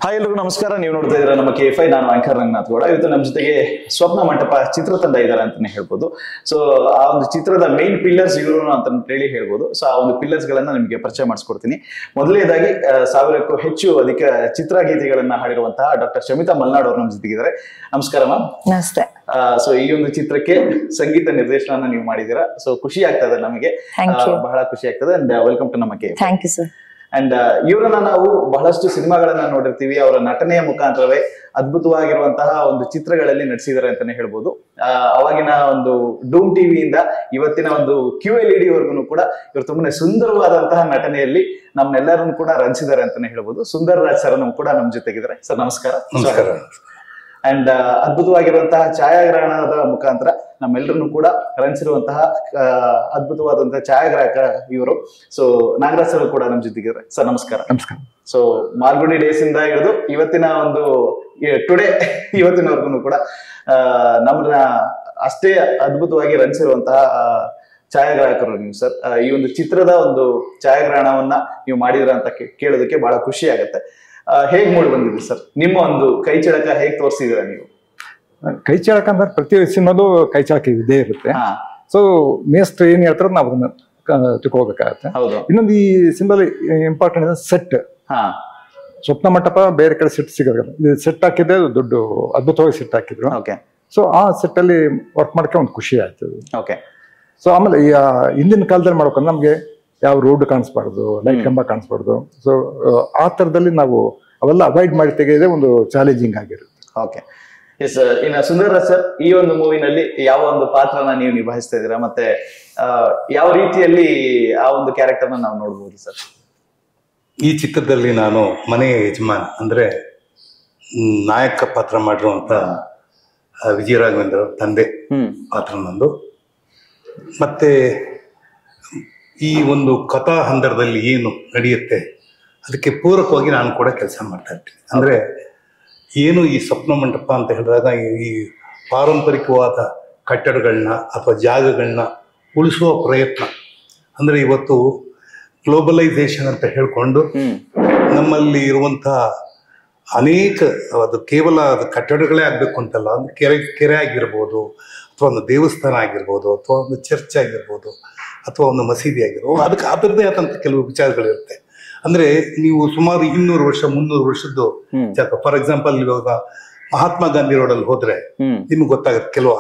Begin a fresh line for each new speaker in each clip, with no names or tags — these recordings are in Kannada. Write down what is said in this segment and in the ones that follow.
ಹಾಯ್ ಎಲ್ಲರಿಗೂ ನಮಸ್ಕಾರ. ನೀವು ನೋಡ್ತಾ ಇದ್ದೀರಾ ನಮ್ಮ KFI. ನಾನು ಆಂಕರ್ ರಂಗನಾಥ್ ಗೌಡ. ಇವತ್ತು ನಮ್ಮ ಜೊತೆಗೆ ಸ್ವಪ್ನ ಮಂಟಪ ಚಿತ್ರತಂಡ ಇದ್ದಾರೆ ಅಂತಾನೆ ಹೇಳ್ಬೋದು. ಸೊ ಆ ಒಂದು ಚಿತ್ರದ ಮೇನ್ ಪಿಲ್ಲರ್ಸ್ ಇವರು ಅಂತ ಹೇಳಿ ಹೇಳ್ಬೋದು. ಸೊ ಆ ಒಂದು ಪಿಲ್ಲರ್ಸ್ ಗಳನ್ನ ನಿಮಗೆ ಪರಿಚಯ ಮಾಡಿಸ್ಕೊಡ್ತೀನಿ. ಮೊದಲನೇದಾಗಿ 1000ಕ್ಕೂ ಹೆಚ್ಚು ಅಧಿಕ ಚಿತ್ರಗೀತೆಗಳನ್ನ ಹಾಡಿರುವಂತಹ ಡಾಕ್ಟರ್ ಶಮಿತಾ ಮಲ್ನಾಡ್ ಅವರು ನಮ್ಮ ಜೊತೆಗಿದ್ದಾರೆ. ನಮಸ್ಕಾರ ಮ್ಯಾಮ್.
ನಮಸ್ತೆ.
ಸೊ ಈ ಒಂದು ಚಿತ್ರಕ್ಕೆ ಸಂಗೀತ ನಿರ್ದೇಶನ ನೀವು ಮಾಡಿದೀರಾ. ಸೊ ಖುಷಿ ಆಗ್ತದೆ ನಮಗೆ, ಬಹಳ ಖುಷಿ ಆಗ್ತದೆ. ಅಂಡ್ ವೆಲ್ಕಮ್ ಟು ನಮ್ಮ KFI.
Thank you sir.
And ಇವರನ್ನ ನಾವು ಬಹಳಷ್ಟು ಸಿನಿಮಾಗಳನ್ನ ನೋಡಿರ್ತೀವಿ. ಅವರ ನಟನೆಯ ಮುಖಾಂತರವೇ ಅದ್ಭುತವಾಗಿರುವಂತಹ ಒಂದು ಚಿತ್ರಗಳಲ್ಲಿ ನಟಿಸಿದ್ದಾರೆ ಅಂತಾನೆ ಹೇಳ್ಬೋದು. ಅವಾಗಿನ ಒಂದು ಡೂಮ್ ಟಿವಿಯಿಂದ ಇವತ್ತಿನ ಒಂದು QLED ವರ್ಗು ಕೂಡ ಇವರು ತುಂಬಾನೇ ಸುಂದರವಾದಂತಹ ನಟನೆಯಲ್ಲಿ ನಮ್ನೆಲ್ಲರನ್ನು ಕೂಡ ರಂಜಿಸಿದ್ದಾರೆ ಅಂತಾನೆ ಹೇಳ್ಬೋದು. ಸುಂದರ್ ರಾಜ್ ಸರ್ ಕೂಡ ನಮ್ ಜೊತೆಗಿದ್ದಾರೆ. ಸರ್ ನಮಸ್ಕಾರ. ಅಂಡ್ ಅದ್ಭುತವಾಗಿರುವಂತಹ ಛಾಯಾಗ್ರಹಣದ ಮುಖಾಂತರ ನಮ್ಮೆಲ್ಲರನ್ನು ಕೂಡ ರಂಜಿಸಿರುವಂತಹ ಅದ್ಭುತವಾದಂತಹ ಛಾಯಾಗ್ರಾಹಕ ಇವರು. ಸೊ ನಾಗರಾಜ್ ಸರ್ ಕೂಡ ನಮ್ ಜೊತೆಗಿದ್ದಾರೆ. ಸರ್ ನಮಸ್ಕಾರ.
ನಮಸ್ಕಾರ.
ಸೊ ಮಾಲ್ಗುಡಿ ಡೇಸ್ ಇಂದ ಹಿಡಿದು ಇವತ್ತಿನ ಒಂದು ಟುಡೇ ಇವತ್ತಿನವರೆಗೂ ಕೂಡ ನಮ್ಮನ್ನ ಅಷ್ಟೇ ಅದ್ಭುತವಾಗಿ ರಂಜಿಸಿರುವಂತಹ ಛಾಯಾಗ್ರಾಹಕರು ನೀವು ಸರ್. ಈ ಒಂದು ಚಿತ್ರದ ಒಂದು ಛಾಯಾಗ್ರಹಣವನ್ನ ನೀವು ಮಾಡಿದ್ರ ಅಂತ ಕೇಳೋದಕ್ಕೆ ಬಹಳ ಖುಷಿ ಆಗುತ್ತೆ. ಹೇಗ್ ಮೂಡಿ ಬಂದಿದೆ ಸರ್ ನಿಮ್ಮ ಒಂದು ಕೈ ಚಳಕ? ಹೇಗ್ ತೋರಿಸಿದಿರ ನೀವು?
ಕೈ ಚಳಕ ಅಂದ್ರೆ ಪ್ರತಿ ಸಿನಿಮಾದು ಕೈ ಚಳಕ ಇದೇ ಇರುತ್ತೆ. ಸೊ ಮೇಸ್ಟ್ ಏನ್ ಹೇಳ್ತಾರ ನಾವು ಅದನ್ನ ತಿಳ್ಕೊಬೇಕಾಗತ್ತೆ. ಇನ್ನೊಂದು ಈ ಸಿನಿಮಾ ಇಂಪಾರ್ಟೆಂಟ್ ಸೆಟ್. ಸ್ವಪ್ನ ಮಂಟಪ ಬೇರೆ ಕಡೆ ಸೆಟ್ ಸಿಗೋದಿಲ್ಲ. ಇದು ಸೆಟ್ ಹಾಕಿದ್ರೆ ದೊಡ್ಡ ಅದ್ಭುತವಾಗಿ ಸೆಟ್ ಹಾಕಿದ್ರು. ಸೊ ಆ ಸೆಟ್ ಅಲ್ಲಿ ವರ್ಕ್ ಮಾಡಕ್ಕೆ ಒಂದು ಖುಷಿ ಆಯ್ತು. ಸೊ ಆಮೇಲೆ ಹಿಂದಿನ ಕಾಲದಲ್ಲಿ ಮಾಡ್ಬೇಕಂದ್ರೆ ನಮ್ಗೆ ಯಾವ ರೋಡ್ ಕಾಣಿಸ್ಬಾರ್ದು, ಲೈಟ್ ಕಂಬ ಕಾಣಿಸ್ಬಾರ್ದು. ಸೊ ಆ ತರದಲ್ಲಿ ನಾವು ಅವೆಲ್ಲ ಅವಾಯ್ಡ್ ಮಾಡಿ ತೆಗೆಯೋದೇ ಒಂದು ಚಾಲೆಂಜಿಂಗ್ ಆಗಿರುತ್ತೆ.
Okay, yes. ಇನ್ನು ಸುಂದರ್ ರಾಜ್ ಸರ್, ಈ ಒಂದು ಮೂವಿನಲ್ಲಿ ಯಾವ ಒಂದು ಪಾತ್ರನ ನೀವು ನಿಭಾಯಿಸ್ತಾ ಇದ್ದೀರಾ, ಮತ್ತೆ ಯಾವ ರೀತಿಯಲ್ಲಿ ಆ ಒಂದು ಕ್ಯಾರೆಕ್ಟರ್ನ ನಾವು ನೋಡ್ಬೋದು ಸರ್?
ಈ ಚಿತ್ರದಲ್ಲಿ ನಾನು ಮನೆಯ ಯಜಮಾನ ಅಂದ್ರೆ ನಾಯಕ ಪಾತ್ರ ಮಾಡಿರುವಂತ ವಿಜಯ ರಾಘವೇಂದ್ರ ತಂದೆ ಪಾತ್ರ ನಂದು. ಮತ್ತೆ ಈ ಒಂದು ಕಥಾ ಹಂದರದಲ್ಲಿ ಏನು ನಡೆಯುತ್ತೆ ಅದಕ್ಕೆ ಪೂರಕವಾಗಿ ನಾನು ಕೂಡ ಕೆಲಸ ಮಾಡ್ತಾ ಇರ್ತೀನಿ. ಅಂದ್ರೆ ಏನು ಈ ಸ್ವಪ್ನ ಮಂಟಪ ಅಂತ ಹೇಳಿದಾಗ ಈ ಪಾರಂಪರಿಕವಾದ ಕಟ್ಟಡಗಳನ್ನ ಅಥವಾ ಜಾಗಗಳನ್ನ ಉಳಿಸುವ ಪ್ರಯತ್ನ. ಅಂದ್ರೆ ಇವತ್ತು ಗ್ಲೋಬಲೈಸೇಷನ್ ಅಂತ ಹೇಳ್ಕೊಂಡು ನಮ್ಮಲ್ಲಿ ಇರುವಂತಹ ಅನೇಕ, ಅದು ಕೇವಲ ಅದು ಕಟ್ಟಡಗಳೇ ಆಗ್ಬೇಕು ಅಂತಲ್ಲ, ಒಂದು ಕೆರೆ ಆಗಿರ್ಬೋದು, ಅಥವಾ ಒಂದು ದೇವಸ್ಥಾನ ಆಗಿರ್ಬೋದು, ಅಥವಾ ಒಂದು ಚರ್ಚ್ ಆಗಿರ್ಬೋದು, ಅಥವಾ ಒಂದು ಮಸೀದಿ ಆಗಿರ್ಬೋದು, ಅದಕ್ಕೆ ಅದರದ್ದೇ ಆದಂತ ಕೆಲವು ವಿಚಾರಗಳಿರುತ್ತೆ. ಅಂದ್ರೆ ನೀವು ಸುಮಾರು 200 ವರ್ಷ 300 ವರ್ಷದ್ದು ಜಾಗ, ಫಾರ್ ಎಕ್ಸಾಂಪಲ್ ಇವಾಗ ಮಹಾತ್ಮ ಗಾಂಧಿ ರೋಡಲ್ಲಿ ಹೋದ್ರೆ ನಿಮ್ಗೆ ಗೊತ್ತಾಗುತ್ತೆ ಕೆಲವು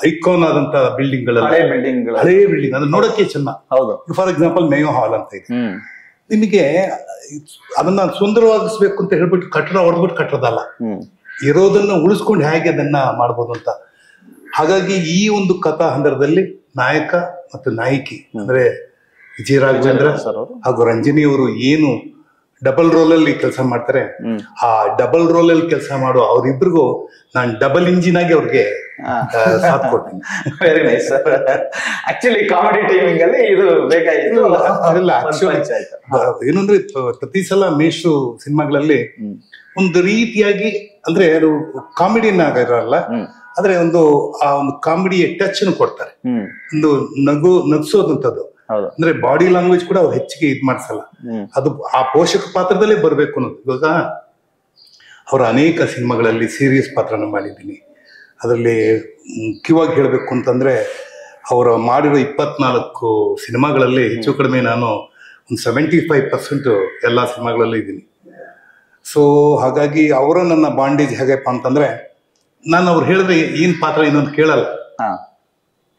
ಐಕಾನ್ ಆದಂತ ಬಿಲ್ಡಿಂಗ್ಗಳಲ್ಲಿ, ಹಳೇ ಬಿಲ್ಡಿಂಗ್ ಅದು ನೋಡಕ್ಕೆ ಚೆನ್ನ. ಫಾರ್ ಎಕ್ಸಾಂಪಲ್ ಮೇಯೋ ಹಾಲ್ ಅಂತ ಇದೆ. ನಿಮಗೆ ಅದನ್ನ ಸುಂದರವಾಗಿಸ್ಬೇಕು ಅಂತ ಹೇಳ್ಬಿಟ್ಟು ಕಟ್ಟಡ ಹೊಡೆದ್ಬಿಟ್ಟು ಕಟ್ಟದಲ್ಲ, ಇರೋದನ್ನ ಉಳಿಸ್ಕೊಂಡು ಹೇಗೆ ಅದನ್ನ ಮಾಡ್ಬೋದು ಅಂತ. ಹಾಗಾಗಿ ಈ ಒಂದು ಕಥಾ ಹಂದರದಲ್ಲಿ ನಾಯಕ ಮತ್ತು ನಾಯಕಿ ಅಂದ್ರೆ ವಿಜಯ ರಾಘವೇಂದ್ರ ಹಾಗೂ ರಂಜನಿ ಅವರು ಏನು ಡಬಲ್ ರೋಲ್ ಅಲ್ಲಿ ಕೆಲಸ ಮಾಡ್ತಾರೆ, ಆ ಡಬಲ್ ರೋಲ್ ಅಲ್ಲಿ ಕೆಲಸ ಮಾಡೋ ಅವ್ರಿಬ್ರಿಗೂ ನಾನು ಡಬಲ್ ಇಂಜಿನ್ ಆಗಿ ಅವ್ರಿಗೆ ಸಾಥ್ ಕೊಡ್ತೀನಿ.
Very nice sir. Actually comedy timing ಅಲ್ಲಿ ಇದು ಬೇಕಾಗಿತ್ತು.
ಏನಂದ್ರೆ ಪ್ರತಿ ಸಲ ಮೇಷು ಸಿನಿಮಾಗಳಲ್ಲಿ ಒಂದು ರೀತಿಯಾಗಿ ಅಂದ್ರೆ ಅದು ಕಾಮಿಡಿಯನ್ನ ಇರಲ್ಲ, ಆದ್ರೆ ಒಂದು ಆ ಒಂದು ಕಾಮಿಡಿಯ ಟಚ್ ಕೊಡ್ತಾರೆ, ಒಂದು ನಗಿಸೋದಂಥದ್ದು. ಅಂದ್ರೆ ಬಾಡಿ ಲ್ಯಾಂಗ್ವೇಜ್ ಕೂಡ ಅವ್ರು ಹೆಚ್ಚಿಗೆ ಇದ್ ಮಾಡ್ಸಲ್ಲ, ಅದು ಆ ಪೋಷಕ ಪಾತ್ರದಲ್ಲೇ ಬರ್ಬೇಕು ಅನ್ನೋದು. ಇವಾಗ ಅವರ ಅನೇಕ ಸಿನಿಮಾಗಳಲ್ಲಿ ಸೀರಿಯಸ್ ಪಾತ್ರನ ಮಾಡಿದ್ದೀನಿ. ಅದರಲ್ಲಿ ಮುಖ್ಯವಾಗಿ ಹೇಳ್ಬೇಕು ಅಂತಂದ್ರೆ ಅವರು ಮಾಡಿರೋ 24 ಸಿನಿಮಾಗಳಲ್ಲಿ ಹೆಚ್ಚು ಕಡಿಮೆ ನಾನು ಒಂದು 75% ಎಲ್ಲಾ ಸಿನಿಮಾಗಳಲ್ಲಿ ಇದ್ದೀನಿ. ಸೊ ಹಾಗಾಗಿ ಅವರ ನನ್ನ ಬಾಂಡೇಜ್ ಹೇಗಪ್ಪ ಅಂತಂದ್ರೆ, ನಾನು ಅವ್ರು ಹೇಳಿದ್ರೆ ಏನ್ ಪಾತ್ರ ಇನ್ನೊಂದು ಕೇಳಲ್ಲ,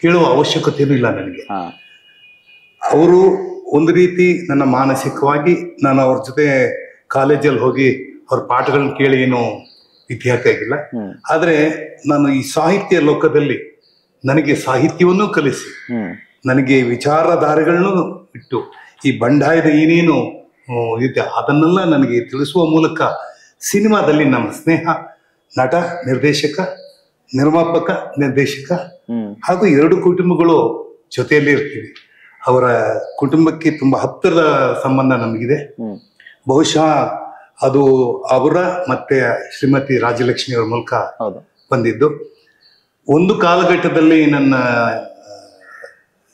ಕೇಳುವ ಅವಶ್ಯಕತೆನೂ ಇಲ್ಲ ನನಗೆ. ಅವರು ಒಂದು ರೀತಿ ನನ್ನ ಮಾನಸಿಕವಾಗಿ, ನಾನು ಅವ್ರ ಜೊತೆ ಕಾಲೇಜಲ್ಲಿ ಹೋಗಿ ಅವ್ರ ಪಾಠಗಳನ್ನ ಕೇಳಿ ಏನು ಇತಿಹಾಸ ಆಗಿಲ್ಲ, ಆದ್ರೆ ನಾನು ಈ ಸಾಹಿತ್ಯ ಲೋಕದಲ್ಲಿ ನನಗೆ ಸಾಹಿತ್ಯವನ್ನೂ ಕಲಿಸಿ, ನನಗೆ ವಿಚಾರಧಾರೆಗಳನ್ನು ಇಟ್ಟು ಈ ಬಂಡಾಯದ ಏನೇನು ಇದೆ ಅದನ್ನೆಲ್ಲ ನನಗೆ ತಿಳಿಸುವ ಮೂಲಕ ಸಿನಿಮಾದಲ್ಲಿ ನಮ್ಮ ಸ್ನೇಹ, ನಟ, ನಿರ್ದೇಶಕ, ನಿರ್ಮಾಪಕ, ನಿರ್ದೇಶಕ ಹಾಗೂ 2 ಕುಟುಂಬಗಳು ಜೊತೆಯಲ್ಲಿ ಇರ್ತೀವಿ. ಅವರ ಕುಟುಂಬಕ್ಕೆ ತುಂಬಾ ಹತ್ತಿರದ ಸಂಬಂಧ ನಮಗಿದೆ. ಬಹುಶಃ ಅದು ಅವರ ಮತ್ತೆ ಶ್ರೀಮತಿ ರಾಜಲಕ್ಷ್ಮಿ ಅವರ ಮೂಲಕ ಬಂದಿದ್ದು. ಒಂದು ಕಾಲಘಟ್ಟದಲ್ಲಿ ನನ್ನ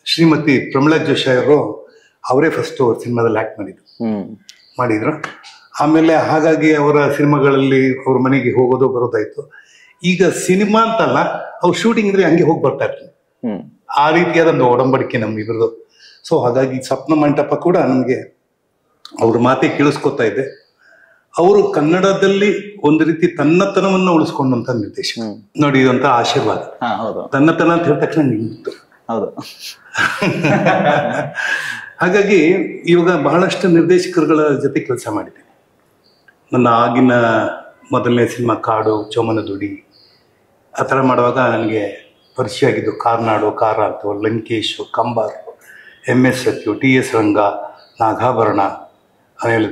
ಶ್ರೀಮತಿ ಪ್ರಮೀಳಾ ಜೋಶಿ ಅವರು ಅವರೇ ಫಸ್ಟ್ ಸಿನಿಮಾದಲ್ಲಿ ಆಕ್ಟ್ ಮಾಡಿದ್ರು. ಆಮೇಲೆ ಹಾಗಾಗಿ ಅವರ ಸಿನಿಮಾಗಳಲ್ಲಿ ಅವ್ರ ಮನೆಗೆ ಹೋಗೋದು ಬರೋದಾಯ್ತು. ಈಗ ಸಿನಿಮಾ ಅಂತಲ್ಲ, ಅವ್ರು ಶೂಟಿಂಗ್ ಇದ್ರೆ ಹಂಗೆ ಹೋಗಿ ಬರ್ತಾ ಇರ್ತಾರೆ. ಆ ರೀತಿಯಾದ ಒಂದು ಒಡಂಬಡಿಕೆ ನಮ್ಗಿಬ್ರದು. ಸೊ ಹಾಗಾಗಿ ಸ್ವಪ್ನ ಮಂಟಪ ಕೂಡ ನಮ್ಗೆ ಅವ್ರ ಮಾತೆ ಕೇಳಿಸ್ಕೊತಾ ಇದೆ. ಅವರು ಕನ್ನಡದಲ್ಲಿ ಒಂದು ರೀತಿ ತನ್ನತನವನ್ನು ಉಳಿಸ್ಕೊಂಡಂತ ನಿರ್ದೇಶಕ ನೋಡಿ, ಇದಂತ ಆಶೀರ್ವಾದ. ತನ್ನತನ ಅಂತ ಹೇಳಿದ ತಕ್ಷಣ ನಿಂತು.
ಹೌದು.
ಹಾಗಾಗಿ ಇವಾಗ ಬಹಳಷ್ಟು ನಿರ್ದೇಶಕರುಗಳ ಜೊತೆ ಕೆಲಸ ಮಾಡಿದ್ದೇನೆ. ನನ್ನ ಆಗಿನ ಮೊದಲನೇ ಸಿನಿಮಾ ಕಾಡು, ಚೋಮನ ದುಡಿ ಆ ಥರ ಮಾಡುವಾಗ ನನಗೆ ಪರಿಚಯ ಆಗಿದ್ದು ಕಾರ್ನಾಡು, ಕಾರಾಂತು, ಲಂಕೇಶು, ಕಂಬಾರ್, MS ಸತ್ಯು, TS ರಂಗ, ನಾಗಾಭರಣ, ಆಮೇಲೆ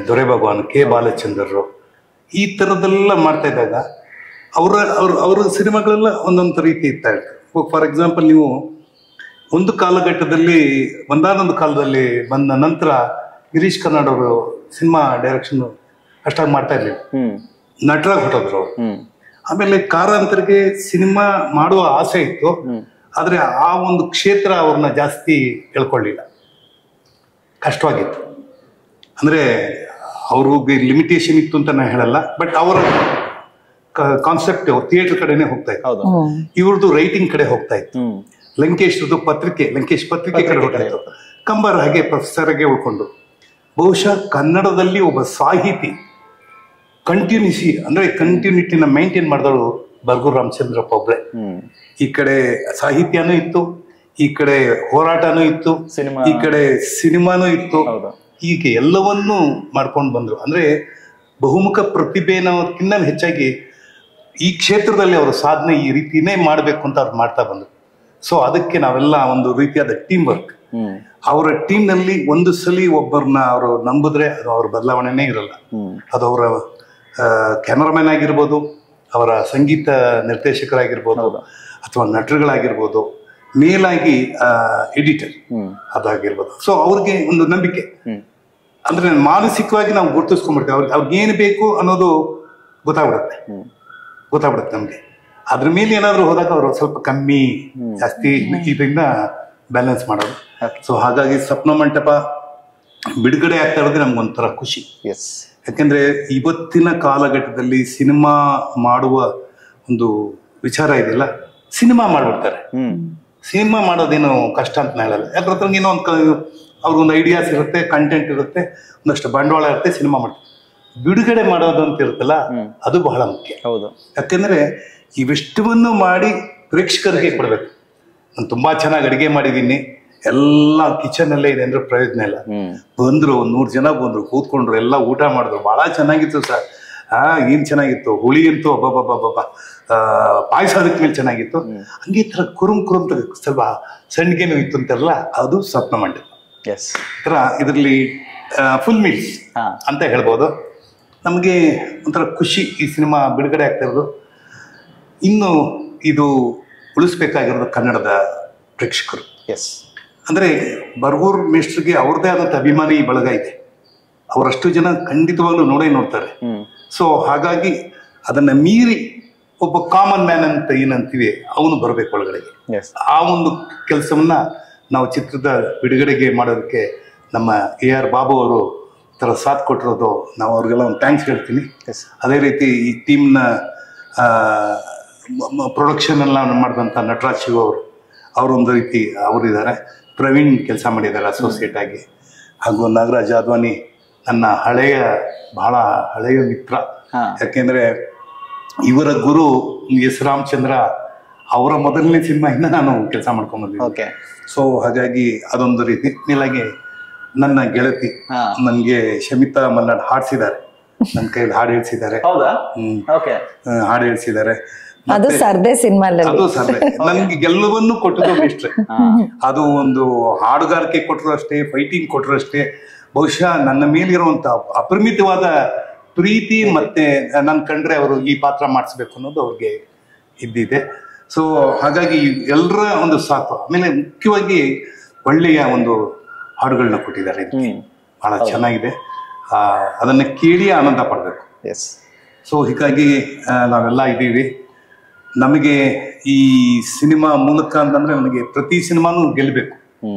ದೊರೆ ಭಗವಾನ್, K ಬಾಲಚಂದ್ರರು, ಈ ಥರದ್ದೆಲ್ಲ ಮಾಡ್ತಾ ಇದ್ದಾಗ ಅವ್ರ ಸಿನಿಮಾಗಳೆಲ್ಲ ಒಂದೊಂದು ರೀತಿ ಇರ್ತಾ ಇರ್ತದೆ. ಫಾರ್ ಎಕ್ಸಾಂಪಲ್, ನೀವು ಒಂದು ಕಾಲಘಟ್ಟದಲ್ಲಿ ಒಂದಾನೊಂದು ಕಾಲದಲ್ಲಿ ಬಂದ ನಂತರ ಗಿರೀಶ್ ಕಾರ್ನಾಡ್ ಅವರು ಸಿನಿಮಾ ಡೈರೆಕ್ಷನ್ ಅಷ್ಟಾಗಿ ಮಾಡ್ತಾ ಇರ್ಲಿಲ್ಲ, ನಟರಾಗಿ ಹೊಟ್ಟೋದ್ರು. ಆಮೇಲೆ ಕಾರಂತರಿಗೆ ಸಿನಿಮಾ ಮಾಡುವ ಆಸೆ ಇತ್ತು, ಆದ್ರೆ ಆ ಒಂದು ಕ್ಷೇತ್ರ ಅವ್ರನ್ನ ಜಾಸ್ತಿ ತಿಳ್ಕೊಳ್ಳಿಲ್ಲ, ಕಷ್ಟವಾಗಿತ್ತು. ಅಂದ್ರೆ ಅವ್ರಿಗೆ ಲಿಮಿಟೇಷನ್ ಇತ್ತು ಅಂತ ನಾನು ಹೇಳಲ್ಲ, ಬಟ್ ಅವರ ಕಾನ್ಸೆಪ್ಟ್ ಥಿಯೇಟರ್ ಕಡೆನೆ ಹೋಗ್ತಾ ಇತ್ತು, ಇವ್ರದ್ದು ರೈಟಿಂಗ್ ಕಡೆ ಹೋಗ್ತಾ ಇತ್ತು. ಲಂಕೇಶ್ ಪತ್ರಿಕೆ ಕಡೆ ಹೋಗ್ತಾ ಇತ್ತು. ಕಂಬಾರ್ ಹಾಗೆ ಪ್ರೊಫೆಸರ್ ಆಗಿ ಉಳ್ಕೊಂಡು. ಬಹುಶಃ ಕನ್ನಡದಲ್ಲಿ ಒಬ್ಬ ಸಾಹಿತಿ ಕಂಟಿನ್ಯೂಟಿನ ಮೇಂಟೈನ್ ಮಾಡಿದವರು ಬರ್ಗೂರು ರಾಮಚಂದ್ರಪ್ಪ ಒಬ್ರೆ. ಈ ಕಡೆ ಸಾಹಿತ್ಯನೂ ಇತ್ತು, ಈ ಕಡೆ ಹೋರಾಟನೂ ಇತ್ತು, ಈ ಕಡೆ ಸಿನಿಮಾನೂ ಇತ್ತು. ಹೀಗೆ ಎಲ್ಲವನ್ನೂ ಮಾಡ್ಕೊಂಡು ಬಂದ್ರು. ಅಂದ್ರೆ ಬಹುಮುಖ ಪ್ರತಿಭೆನಕ್ಕಿಂತ ಹೆಚ್ಚಾಗಿ ಈ ಕ್ಷೇತ್ರದಲ್ಲಿ ಅವರ ಸಾಧನೆ ಈ ರೀತಿನೇ ಮಾಡ್ಬೇಕು ಅಂತ ಅವ್ರು ಮಾಡ್ತಾ ಬಂದ್ರು. ಸೊ ಅದಕ್ಕೆ ನಾವೆಲ್ಲ ಒಂದು ರೀತಿಯಾದ ಟೀಮ್ ವರ್ಕ್. ಅವರ ಟೀಮ್ ನಲ್ಲಿ ಒಂದು ಸಲ ಒಬ್ಬರನ್ನ ಅವರು ನಂಬಿದ್ರೆ ಅದು ಅವ್ರ ಬದಲಾವಣೆನೇ ಇರಲ್ಲ. ಅದು ಅವರ ಕ್ಯಾಮರಾಮನ್ ಆಗಿರ್ಬೋದು, ಅವರ ಸಂಗೀತ ನಿರ್ದೇಶಕರಾಗಿರ್ಬೋದು, ಅಥವಾ ನಟರುಗಳಾಗಿರ್ಬೋದು, ಮೇಲಾಗಿ ಎಡಿಟರ್ ಅದಾಗಿರ್ಬೋದು. ಸೊ ಅವ್ರಿಗೆ ಒಂದು ನಂಬಿಕೆ, ಅಂದ್ರೆ ಮಾನಸಿಕವಾಗಿ ನಾವು ಗುರುತಿಸ್ಕೊಂಡ್ಬಿಡ್ತೇವೆ. ಅವ್ರಿಗೆ ಏನು ಬೇಕು ಅನ್ನೋದು ಗೊತ್ತಾಗ್ಬಿಡುತ್ತೆ ನಮ್ಗೆ. ಅದ್ರ ಮೇಲೆ ಏನಾದ್ರು ಹೋದಾಗ ಅವರು ಸ್ವಲ್ಪ ಕಮ್ಮಿ ಜಾಸ್ತಿ ಇದರಿಂದ ಬ್ಯಾಲೆನ್ಸ್ ಮಾಡೋದು. ಸೊ ಹಾಗಾಗಿ ಸ್ವಪ್ನ ಮಂಟಪ ಬಿಡುಗಡೆ ಆಗ್ತಾ ಇರೋದೇ ನಮ್ಗೊಂಥರ ಖುಷಿ. ಯಾಕೆಂದ್ರೆ ಇವತ್ತಿನ ಕಾಲಘಟ್ಟದಲ್ಲಿ ಸಿನಿಮಾ ಮಾಡುವ ಒಂದು ವಿಚಾರ ಇದೆಯಲ್ಲ, ಸಿನಿಮಾ ಮಾಡ್ಬಿಡ್ತಾರೆ. ಸಿನಿಮಾ ಮಾಡೋದೇನು ಕಷ್ಟ ಅಂತ ಹೇಳಲ್ಲ. ಯಾಕಂದ್ರೆ ಏನೋ ಅವ್ರಿಗೊಂದು ಐಡಿಯಾಸ್ ಇರುತ್ತೆ, ಕಂಟೆಂಟ್ ಇರುತ್ತೆ, ಒಂದಷ್ಟು ಬಂಡವಾಳ ಇರುತ್ತೆ, ಸಿನಿಮಾ ಮಾಡ್ತಾರೆ. ಬಿಡುಗಡೆ ಮಾಡೋದು ಅಂತ ಇರುತ್ತಲ್ಲ, ಅದು ಬಹಳ ಮುಖ್ಯ. ಯಾಕೆಂದ್ರೆ ಇವೆಷ್ಟವನ್ನು ಮಾಡಿ ಪ್ರೇಕ್ಷಕರಿಗೆ ಕೊಡ್ಬೇಕು. ನಾನು ತುಂಬಾ ಚೆನ್ನಾಗಿ ಅಡಿಗೆ ಮಾಡಿದೀನಿ, ಎಲ್ಲ ಕಿಚನ್ ಅಲ್ಲೇ ಇದೆ ಅಂದ್ರೆ ಪ್ರಯೋಜನ ಇಲ್ಲ. ಬಂದ್ರು 100 ಜನ ಬಂದ್ರು, ಕೂತ್ಕೊಂಡ್ರು, ಎಲ್ಲ ಊಟ ಮಾಡಿದ್ರು, ಬಹಳ ಚೆನ್ನಾಗಿತ್ತು ಸರ್. ಏನ್ ಚೆನ್ನಾಗಿತ್ತು, ಹುಳಿ ಅಂತೂ ಅಬ್ಬಬ್ಬಬ್ಬ, ಪಾಯಸ ಅದಕ್ಕೆ ಮೇಲೆ ಚೆನ್ನಾಗಿತ್ತು. ಹಂಗೆ ತರ ಕುರುಮ್ ಸ್ವಲ್ಪ ಸಣ್ಣಗೇನು ಇತ್ತು ಅಂತಾರಲ್ಲ, ಅದು ಸ್ವಪ್ನ ಮಂಟಪ. ಇದರಲ್ಲಿ ಫುಲ್ ಮೀಲ್ಸ್ ಅಂತ ಹೇಳ್ಬೋದು. ನಮಗೆ ಒಂಥರ ಖುಷಿ ಈ ಸಿನಿಮಾ ಬಿಡುಗಡೆ ಆಗ್ತಾ ಇರೋದು. ಇನ್ನು ಇದು ಉಳಿಸ್ಬೇಕಾಗಿರೋದು ಕನ್ನಡದ ಪ್ರೇಕ್ಷಕರು. ಅಂದ್ರೆ ಬರ್ಗೂರ್ ಮೇಷ್ಟ್ರಿಗೆ ಅವ್ರದೇ ಆದಂತ ಅಭಿಮಾನಿ ಬಳಗ ಇದೆ. ಅವರಷ್ಟು ಜನ ಖಂಡಿತವಾಗ್ಲೂ ನೋಡ್ತಾರೆ. ಸೊ ಹಾಗಾಗಿ ಅದನ್ನ ಮೀರಿ ಒಬ್ಬ ಕಾಮನ್ ಮ್ಯಾನ್ ಅಂತ ಏನಂತೀವಿ, ಅವನು ಬರ್ಬೇಕು ಒಳಗಡೆಗೆ. ಆ ಒಂದು ಕೆಲಸವನ್ನ ನಾವು ಚಿತ್ರದ ಬಿಡುಗಡೆಗೆ ಮಾಡೋದಕ್ಕೆ ನಮ್ಮ AR ಬಾಬು ಅವರು ತರ ಸಾಥ್ ಕೊಟ್ಟಿರೋದು, ನಾವು ಅವ್ರಿಗೆಲ್ಲ ಒಂದು ಥ್ಯಾಂಕ್ಸ್ ಹೇಳ್ತೀನಿ. ಅದೇ ರೀತಿ ಈ ಟೀಮ್ನ ಪ್ರೊಡಕ್ಷನ್ ಎಲ್ಲ ಮಾಡಿದಂಥ ನಟರಾಜ್ ಶಿವ ಅವರೊಂದು ರೀತಿ ಅವರಿದ್ದಾರೆ. ಪ್ರವೀಣ್ ಕೆಲಸ ಮಾಡಿದ್ದಾರೆ ಅಸೋಸಿಯೇಟ್ ಆಗಿ. ಹಾಗೂ ನಾಗರಾಜ್ ಅದ್ವಾನಿ ನನ್ನ ಬಹಳ ಹಳೆಯ ಮಿತ್ರ. ಯಾಕೆಂದ್ರೆ ಇವರ ಗುರು S ರಾಮಚಂದ್ರ ಅವರ ಮೊದಲನೇ ಸಿನಿಮಾಯಿಂದ ನಾನು ಕೆಲಸ ಮಾಡ್ಕೊಂಡ್ಬಂದಿದ್ದೆ. ಸೊ ಹಾಗಾಗಿ ಅದೊಂದು ರೀತಿ. ಮೇಲಾಗಿ ನನ್ನ ಗೆಳತಿ ನನ್ಗೆ ಶಮಿತಾ ಮಲ್ನಾಡ್ ಹಾಡ್ಸಿದ್ದಾರೆ, ನನ್ನ ಕೈಯಲ್ಲಿ ಹಾಡು ಹೇಳ್ಸಿದ್ದಾರೆ. ಹಾಡು ಹೇಳ್ಸಿದ್ದಾರೆ.
ಅದು ಸರ್ದೆ ಸಿನಿಮಾ.
ಅದು ಸರ್ದೆ ನನ್ಗೆ ಗೆಲ್ಲುವನ್ನು ಕೊಟ್ಟದ್ದು ಇಷ್ಟೇ. ಅದು ಒಂದು ಹಾಡುಗಾರಿಕೆ ಕೊಟ್ಟರು ಅಷ್ಟೇ, ಫೈಟಿಂಗ್ ಕೊಟ್ಟರು ಅಷ್ಟೇ. ಬಹುಶಃ ನನ್ನ ಮೇಲಿರುವಂತ ಅಪರಿಮಿತವಾದ ಪ್ರೀತಿ ಮತ್ತೆ ನನ್ ಕಂಡ್ರೆ ಅವರು ಈ ಪಾತ್ರ ಮಾಡಿಸ್ಬೇಕು ಅನ್ನೋದು ಅವ್ರಿಗೆ ಇದ್ದಿದೆ. ಸೊ ಹಾಗಾಗಿ ಎಲ್ಲರ ಒಂದು ಸಾಥ್, ಆಮೇಲೆ ಮುಖ್ಯವಾಗಿ ಒಳ್ಳೆಯ ಒಂದು ಹಾಡುಗಳನ್ನ ಕೊಟ್ಟಿದ್ದಾರೆ. ಬಹಳ ಚೆನ್ನಾಗಿದೆ, ಅದನ್ನ ಕೇಳಿ ಆನಂದ ಪಡ್ಬೇಕು. ಸೊ ಹೀಗಾಗಿ ನಾವೆಲ್ಲ ಇದ್ದೀವಿ. ನಮಗೆ ಈ ಸಿನಿಮಾ ಮೂಲಕ ಅಂತಂದ್ರೆ ನನಗೆ ಪ್ರತಿ ಸಿನಿಮಾನು ಗೆಲ್ಲಬೇಕು.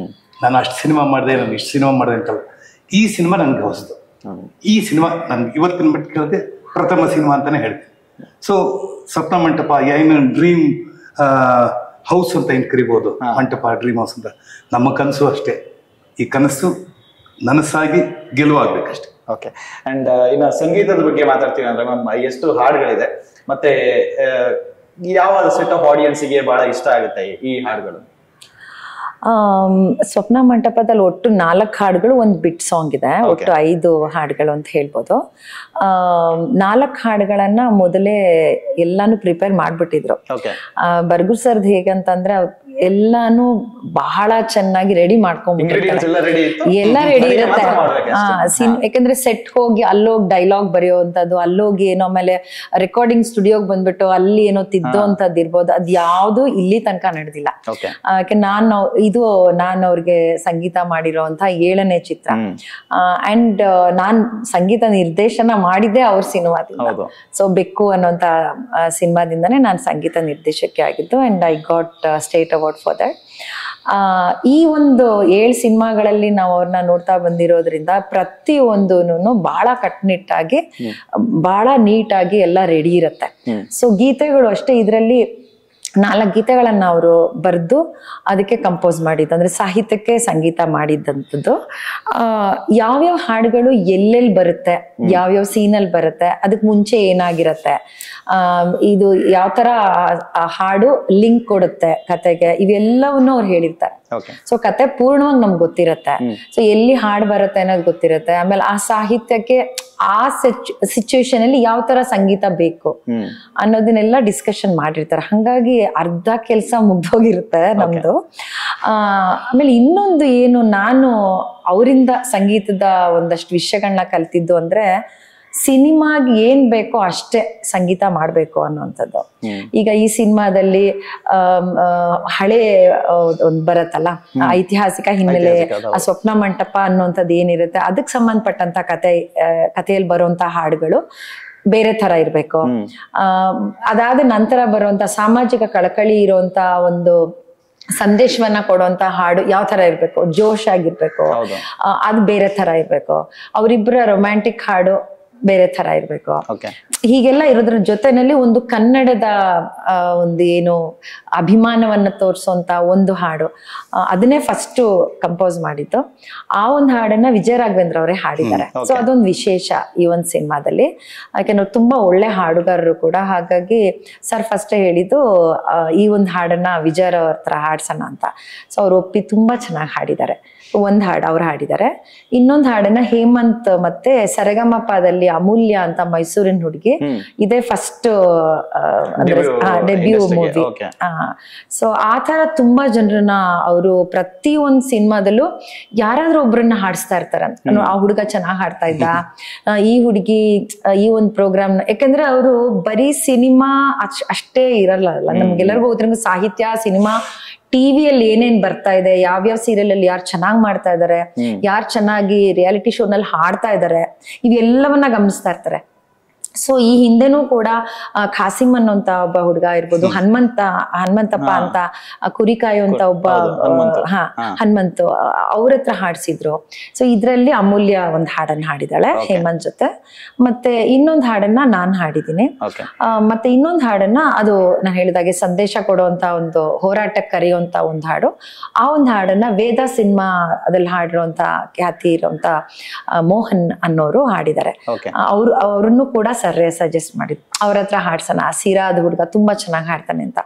ನಾನು ಅಷ್ಟು ಸಿನಿಮಾ ಮಾಡಿದೆ, ನಾನು ಇಷ್ಟು ಸಿನಿಮಾ ಮಾಡಿದೆ ಅಂತಲ್ಲ. ಈ ಸಿನಿಮಾ ನನಗೆ ಹೊಸದು. ಈ ಸಿನಿಮಾ ನನ್ಗೆ ಇವತ್ತಿನ ಮಟ್ಟಿಗೆ ಪ್ರಥಮ ಸಿನಿಮಾ ಅಂತಾನೆ ಹೇಳ್ತೀನಿ. ಸೊ ಸ್ವಪ್ನ ಮಂಟಪ ಏನು ಡ್ರೀಮ್ ಹೌಸ್ ಅಂತ ಏನ್ ಕರಿಬಹುದು, ಮಂಟಪ ಡ್ರೀಮ್ ಹೌಸ್ ಅಂತ. ನಮ್ಮ ಕನಸು ಅಷ್ಟೇ, ಈ ಕನಸು ನನಸಾಗಿ ಗೆಲುವಾಗ್ಬೇಕಷ್ಟೇ.
ಓಕೆ. ಅಂಡ್ ಇನ್ನು ಸಂಗೀತದ ಬಗ್ಗೆ ಮಾತಾಡ್ತೀವಿ ಅಂದ್ರೆ ಮ್ಯಾಮ್, ಎಷ್ಟು ಹಾಡುಗಳಿದೆ ಮತ್ತೆ ಯಾವ ಸೆಟ್ ಆಫ್ ಆಡಿಯನ್ಸ್ಗೆ ಬಹಳ ಇಷ್ಟ ಆಗುತ್ತೆ ಈ ಹಾಡುಗಳು?
ಸ್ವಪ್ನ ಮಂಟಪದಲ್ಲಿ ಒಟ್ಟು 4 ಹಾಡುಗಳು, ಒಂದು ಬಿಟ್ ಸಾಂಗ್ ಇದೆ. ಒಟ್ಟು 5 ಹಾಡುಗಳು ಅಂತ ಹೇಳ್ಬೋದು. 4 ಹಾಡುಗಳನ್ನ ಮೊದಲೇ ಎಲ್ಲಾನು ಪ್ರಿಪೇರ್ ಮಾಡ್ಬಿಟ್ಟಿದ್ರು. ಬರ್ಗೂರ್ ಸರ್ದ್ ಹೇಗಂತಂದ್ರೆ ಎಲ್ಲಾನು ಬಹಳ ಚೆನ್ನಾಗಿ ರೆಡಿ ಮಾಡ್ಕೊಂಡ್ಬಿಟ್ಟಿರ್ತಾರೆ, ಎಲ್ಲ ರೆಡಿ ಇರುತ್ತೆ. ಯಾಕಂದ್ರೆ ಸೆಟ್ ಹೋಗಿ ಅಲ್ಲೋಗಿ ಡೈಲಾಗ್ ಬರೆಯೋವಂಥದ್ದು, ಅಲ್ಲೋಗಿ ಏನೋ ಆಮೇಲೆ ರೆಕಾರ್ಡಿಂಗ್ ಸ್ಟುಡಿಯೋಗ್ ಬಂದ್ಬಿಟ್ಟು ಅಲ್ಲಿ ಏನೋ ತಿದ್ದೋ ಅಂತದ್ದು ಇರ್ಬೋದು, ಅದ್ ಯಾವ್ದು ಇಲ್ಲಿ ತನಕ ನಡೆದಿಲ್ಲ. ಯಾಕೆ ನಾನು ಅವ್ರಿಗೆ ಸಂಗೀತ ಮಾಡಿರೋಂಥ 7ನೇ ಚಿತ್ರ. ಅಂಡ್ ನಾನ್ ಸಂಗೀತ ನಿರ್ದೇಶನ ಮಾಡಿದ್ದೆ ಅವ್ರ ಸಿನಿಮಾದಿಂದ. ಸೊ ಬೆಕ್ಕು ಅನ್ನೋಂಥ ಸಿನಿಮಾದಿಂದಾನೇ ನಾನು ಸಂಗೀತ ನಿರ್ದೇಶಕಿ ಆಗಿದ್ದು. And I got state award for that. ಈ ಒಂದು 7 ಸಿನಿಮಾಗಳಲ್ಲಿ ನಾವು ಅವ್ರನ್ನ ನೋಡ್ತಾ ಬಂದಿರೋದ್ರಿಂದ ಪ್ರತಿಯೊಂದೂನು ಬಹಳ ಕಟ್ಟುನಿಟ್ಟಾಗಿ ಬಹಳ ನೀಟಾಗಿ ಎಲ್ಲ ರೆಡಿ ಇರುತ್ತೆ. ಸೊ ಗೀತೆಗಳು ಅಷ್ಟೇ, ಇದರಲ್ಲಿ 4 ಗೀತೆಗಳನ್ನ ಅವರು ಬರೆದು ಅದಕ್ಕೆ ಕಂಪೋಸ್ ಮಾಡಿದ್ದು, ಅಂದ್ರೆ ಸಾಹಿತ್ಯಕ್ಕೆ ಸಂಗೀತ ಮಾಡಿದ್ದಂಥದ್ದು. ಯಾವ್ಯಾವ ಹಾಡುಗಳು ಎಲ್ಲೆಲ್ಲಿ ಬರುತ್ತೆ, ಯಾವ್ಯಾವ ಸೀನಲ್ಲಿ ಬರುತ್ತೆ, ಅದಕ್ಕೆ ಮುಂಚೆ ಏನಾಗಿರುತ್ತೆ, ಇದು ಯಾವ ತರ ಹಾಡು ಲಿಂಕ್ ಕೊಡುತ್ತೆ ಕತೆಗೆ, ಇವೆಲ್ಲವನ್ನು ಅವ್ರು ಹೇಳಿರ್ತಾರೆ. ಸೊ ಕತೆ ಪೂರ್ಣವಾಗಿ ನಮ್ಗೆ ಗೊತ್ತಿರತ್ತೆ. ಸೊ ಎಲ್ಲಿ ಹಾಡು ಬರುತ್ತೆ ಅನ್ನೋದು ಗೊತ್ತಿರುತ್ತೆ. ಆಮೇಲೆ ಆ ಸಾಹಿತ್ಯಕ್ಕೆ ಆ ಸಿಚುವೇಶನ್ ಅಲ್ಲಿ ಯಾವ ತರ ಸಂಗೀತ ಬೇಕು ಅನ್ನೋದನ್ನೆಲ್ಲ ಡಿಸ್ಕಷನ್ ಮಾಡಿರ್ತಾರೆ. ಹಂಗಾಗಿ ಅರ್ಧ ಕೆಲಸ ಮುಗ್ದೋಗಿರುತ್ತೆ ನಮ್ದು. ಆಮೇಲೆ ಇನ್ನೊಂದು ಏನು, ನಾನು ಅವರಿಂದ ಸಂಗೀತದ ಒಂದಷ್ಟು ವಿಷಯಗಳನ್ನ ಕಲ್ತಿದ್ದು ಅಂದ್ರೆ, ಸಿನಿಮಾಗೆ ಏನ್ ಬೇಕೋ ಅಷ್ಟೇ ಸಂಗೀತ ಮಾಡ್ಬೇಕು ಅನ್ನುವಂಥದ್ದು. ಈಗ ಈ ಸಿನಿಮಾದಲ್ಲಿ ಹಳೆ ಒಂದ್ ಬರತ್ತಲ್ಲ, ಐತಿಹಾಸಿಕ ಹಿನ್ನೆಲೆ, ಆ ಸ್ವಪ್ನ ಮಂಟಪ ಅನ್ನುವಂಥದ್ದು ಏನಿರುತ್ತೆ ಅದಕ್ಕೆ ಸಂಬಂಧಪಟ್ಟಂತ ಕಥೆಯಲ್ಲಿ ಬರುವಂತ ಹಾಡುಗಳು ಬೇರೆ ತರ ಇರ್ಬೇಕು. ಅದಾದ ನಂತರ ಬರುವಂತ ಸಾಮಾಜಿಕ ಕಳಕಳಿ ಇರುವಂತ ಒಂದು ಸಂದೇಶವನ್ನ ಕೊಡುವಂತ ಹಾಡು ಯಾವ ತರ ಇರ್ಬೇಕು, ಜೋಶ್ ಆಗಿರ್ಬೇಕು, ಅದು ಬೇರೆ ತರ ಇರ್ಬೇಕು. ಅವರಿಬ್ಬರ ರೊಮ್ಯಾಂಟಿಕ್ ಹಾಡು ಬೇರೆ ತರ ಇರ್ಬೇಕು. ಹೀಗೆಲ್ಲ ಇರೋದ್ರ ಜೊತೆನಲ್ಲಿ ಒಂದು ಕನ್ನಡದ ಒಂದು ಏನು ಅಭಿಮಾನವನ್ನ ತೋರಿಸುವಂತ ಒಂದು ಹಾಡು, ಅದನ್ನೇ ಫಸ್ಟ್ ಕಂಪೋಸ್ ಮಾಡಿದ್ದು. ಆ ಒಂದು ಹಾಡನ್ನ ವಿಜಯ ರಾಘವೇಂದ್ರ ಅವರೇ ಹಾಡಿದ್ದಾರೆ. ಸೊ ಅದೊಂದು ವಿಶೇಷ ಈ ಒಂದು ಸಿನಿಮಾದಲ್ಲಿ, ಯಾಕೆಂದ್ರೆ ತುಂಬಾ ಒಳ್ಳೆ ಹಾಡುಗಾರರು ಕೂಡ. ಹಾಗಾಗಿ ಸರ್ ಫಸ್ಟ್ ಹೇಳಿದ್ದು ಈ ಒಂದು ಹಾಡನ್ನ ವಿಜಯ್ ಅವ್ರ ಹತ್ರ ಹಾಡ್ಸೋಣ ಅಂತ. ಸೊ ಅವ್ರು ಒಪ್ಪಿ ತುಂಬಾ ಚೆನ್ನಾಗಿ ಹಾಡಿದ್ದಾರೆ. ಒಂದ್ ಹಾಡು ಅವ್ರು ಹಾಡಿದ್ದಾರೆ. ಇನ್ನೊಂದು ಹಾಡನ್ನ ಹೇಮಂತ್ ಮತ್ತೆ ಸರೆಗಮಪದಲ್ಲಿ ಅಮೂಲ್ಯ ಅಂತ ಮೈಸೂರಿನ ಹುಡುಗಿ, ಇದೇ ಫಸ್ಟ್ ಡೆಬ್ಯೂ ಮೂವಿ. ಸೊ ಆ ತರ ತುಂಬಾ ಜನರನ್ನ ಅವರು ಪ್ರತಿ ಒಂದ್ ಸಿನಿಮಾದಲ್ಲೂ ಯಾರಾದ್ರೂ ಒಬ್ರನ್ನ ಹಾಡಿಸ್ತಾ ಇರ್ತಾರೆ. ಆ ಹುಡುಗ ಚೆನ್ನಾಗ್ ಹಾಡ್ತಾ ಇದ್ದ, ಈ ಹುಡುಗಿ ಈ ಒಂದು ಪ್ರೋಗ್ರಾಮ್, ಯಾಕಂದ್ರೆ ಅವರು ಬರೀ ಸಿನಿಮಾ ಅಷ್ಟೇ ಇರಲ್ಲ. ನಮ್ಗೆಲ್ಲರಿಗೂ ಹೋದ್ರಂಗ ಸಾಹಿತ್ಯ, ಸಿನಿಮಾ, ಟಿವಿಯಲ್ಲಿ ಏನೇನ್ ಬರ್ತಾ ಇದೆ, ಯಾವ್ಯಾವ ಸೀರಿಯಲ್ ಅಲ್ಲಿ ಯಾರು ಚೆನ್ನಾಗ್ ಮಾಡ್ತಾ ಇದಾರೆ, ಯಾರು ಚೆನ್ನಾಗಿ ರಿಯಾಲಿಟಿ ಶೋ ನಲ್ಲಿ ಹಾಡ್ತಾ ಇದಾರೆ, ಇವೆಲ್ಲವನ್ನ ಗಮನಿಸ್ತಾ ಇರ್ತಾರೆ. ಸೊ ಈ ಹಿಂದೆನೂ ಕೂಡ ಖಾಸಿಮ್ ಅನ್ನೋಂತ ಒಬ್ಬ ಹುಡುಗ ಇರ್ಬೋದು, ಹನುಮಂತಪ್ಪ ಅಂತ ಕುರಿ ಕಾಯುವಂತ ಒಬ್ಬ ಹನುಮಂತು, ಅವ್ರ ಹತ್ರ ಹಾಡ್ಸಿದ್ರು. ಸೊ ಇದ್ರಲ್ಲಿ ಅಮೂಲ್ಯ ಒಂದ್ ಹಾಡನ್ನ ಹಾಡಿದಾಳೆ ಹೇಮಂತ್ ಜೊತೆ. ಮತ್ತೆ ಇನ್ನೊಂದ್ ಹಾಡನ್ನ ನಾನ್ ಹಾಡಿದೀನಿ. ಮತ್ತೆ ಇನ್ನೊಂದ್ ಹಾಡನ್ನ, ಅದು ನಾನು ಹೇಳಿದಾಗೆ ಸಂದೇಶ ಕೊಡುವಂತ ಒಂದು ಹೋರಾಟಕ್ಕೆ ಕರೆಯುವಂತ ಒಂದ್ ಹಾಡು. ಆ ಒಂದ್ ಹಾಡನ್ನ ವೇದ ಸಿನಿಮಾ ಅದ್ರಲ್ಲಿ ಹಾಡಿರುವಂತ ಖ್ಯಾತಿ ಇರುವಂತ ಮೋಹನ್ ಅನ್ನೋರು ಹಾಡಿದ್ದಾರೆ. ಅವ್ರನ್ನು ಕೂಡ ಸರ್ರೆ ಸಜೆಸ್ಟ್ ಮಾಡಿದ್ರು, ಅವ್ರ ಹತ್ರ ಹಾಡ್ಸೋಣ, ಸಿರಾದ್ ಹುಡುಗ ತುಂಬಾ ಚೆನ್ನಾಗಿ ಹಾಡ್ತಾನೆ ಅಂತ.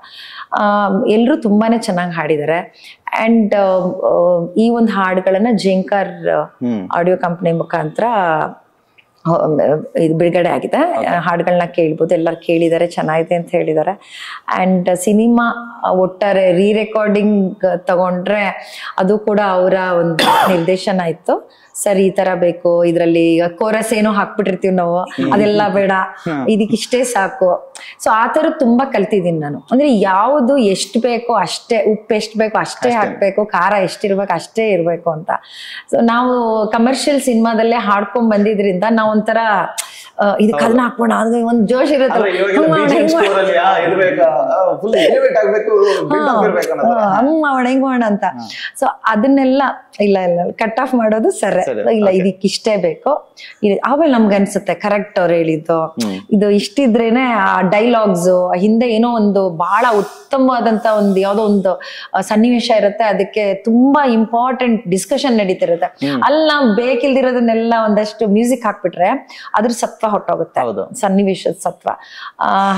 ಎಲ್ರು ತುಂಬಾನೇ ಚೆನ್ನಾಗಿ ಹಾಡಿದ್ದಾರೆ. ಅಂಡ್ ಈ ಒಂದು ಹಾಡುಗಳನ್ನ ಜೇಂಕರ್ ಆಡಿಯೋ ಕಂಪನಿ ಮುಖಾಂತರ ಇದು ಬಿಡುಗಡೆ ಆಗಿದೆ. ಹಾಡುಗಳನ್ನ ಕೇಳ್ಬೋದು, ಎಲ್ಲರೂ ಕೇಳಿದ್ದಾರೆ, ಚೆನ್ನಾಗಿದೆ ಅಂತ ಹೇಳಿದ್ದಾರೆ. ಅಂಡ್ ಸಿನಿಮಾ ಒಟ್ಟಾರೆ ರೀ ರೆಕಾರ್ಡಿಂಗ್ ತಗೊಂಡ್ರೆ ಅದು ಕೂಡ ಅವರ ಒಂದು ನಿರ್ದೇಶನ ಇತ್ತು. ಸರ್ ಈ ತರ ಬೇಕು, ಇದ್ರಲ್ಲಿ ಈಗ ಕೋರಸ್ ಏನೋ ಹಾಕ್ಬಿಟ್ಟಿರ್ತೀವಿ ನಾವು, ಅದೆಲ್ಲ ಬೇಡ, ಇದಕ್ಕಿಷ್ಟೇ ಸಾಕು. ಸೊ ಆ ತರ ತುಂಬಾ ಕಲ್ತಿದ್ದೀನಿ ನಾನು. ಅಂದ್ರೆ ಯಾವುದು ಎಷ್ಟು ಬೇಕೋ ಅಷ್ಟೇ, ಉಪ್ಪು ಎಷ್ಟು ಬೇಕೋ ಅಷ್ಟೇ ಹಾಕ್ಬೇಕು, ಖಾರ ಎಷ್ಟಿರ್ಬೇಕು ಅಷ್ಟೇ ಇರ್ಬೇಕು ಅಂತ. ಸೊ ನಾವು ಕಮರ್ಷಿಯಲ್ ಸಿನಿಮಾದಲ್ಲೇ ಹಾಡ್ಕೊಂಡ್ ಬಂದಿದ್ರಿಂದ ನಾವು ಒಂಥರ ಇದಕ್ಕೆ ಅದನ್ನ ಹಾಕ್ಬೋಣ, ಅದು ಒಂದ್ ಜೋಶ್ ಇರುತ್ತಲ್ಲ, ಹಂಗ್ ಮಾಡೋಣ ಹಿಂಗ್ ಮಾಡೋಣ ಅಂತ. ಸೊ ಅದನ್ನೆಲ್ಲ ಇಲ್ಲ ಕಟ್ ಆಫ್ ಮಾಡೋದು ಸರಿ, ಇಲ್ಲ ಇದಕ್ಕೆ ಇಷ್ಟೇ ಬೇಕು. ಆಮೇಲೆ ನಮ್ಗೆ ಅನ್ಸುತ್ತೆ ಕರೆಕ್ಟ್ ಅವ್ರು ಹೇಳಿದ್ದು, ಇದು ಇಷ್ಟಿದ್ರೇನೆ ಆ ಡೈಲಾಗ್ಸ್ ಹಿಂದೆ ಏನೋ ಒಂದು ಬಹಳ ಉತ್ತಮವಾದಂತ ಒಂದು ಯಾವ್ದೋ ಒಂದು ಸನ್ನಿವೇಶ ಇರುತ್ತೆ, ಅದಕ್ಕೆ ತುಂಬಾ ಇಂಪಾರ್ಟೆಂಟ್ ಡಿಸ್ಕಷನ್ ನಡೀತಿರುತ್ತೆ. ಅಲ್ಲಿ ನಾವು ಬೇಕಿಲ್ದಿರೋದನ್ನೆಲ್ಲ ಒಂದಷ್ಟು ಮ್ಯೂಸಿಕ್ ಹಾಕ್ಬಿಟ್ರೆ ಅದ್ರ ಸತ್ವ ಹೊಟ್ಟೋಗುತ್ತೆ, ಸನ್ನಿವೇಶದ ಸತ್ವ.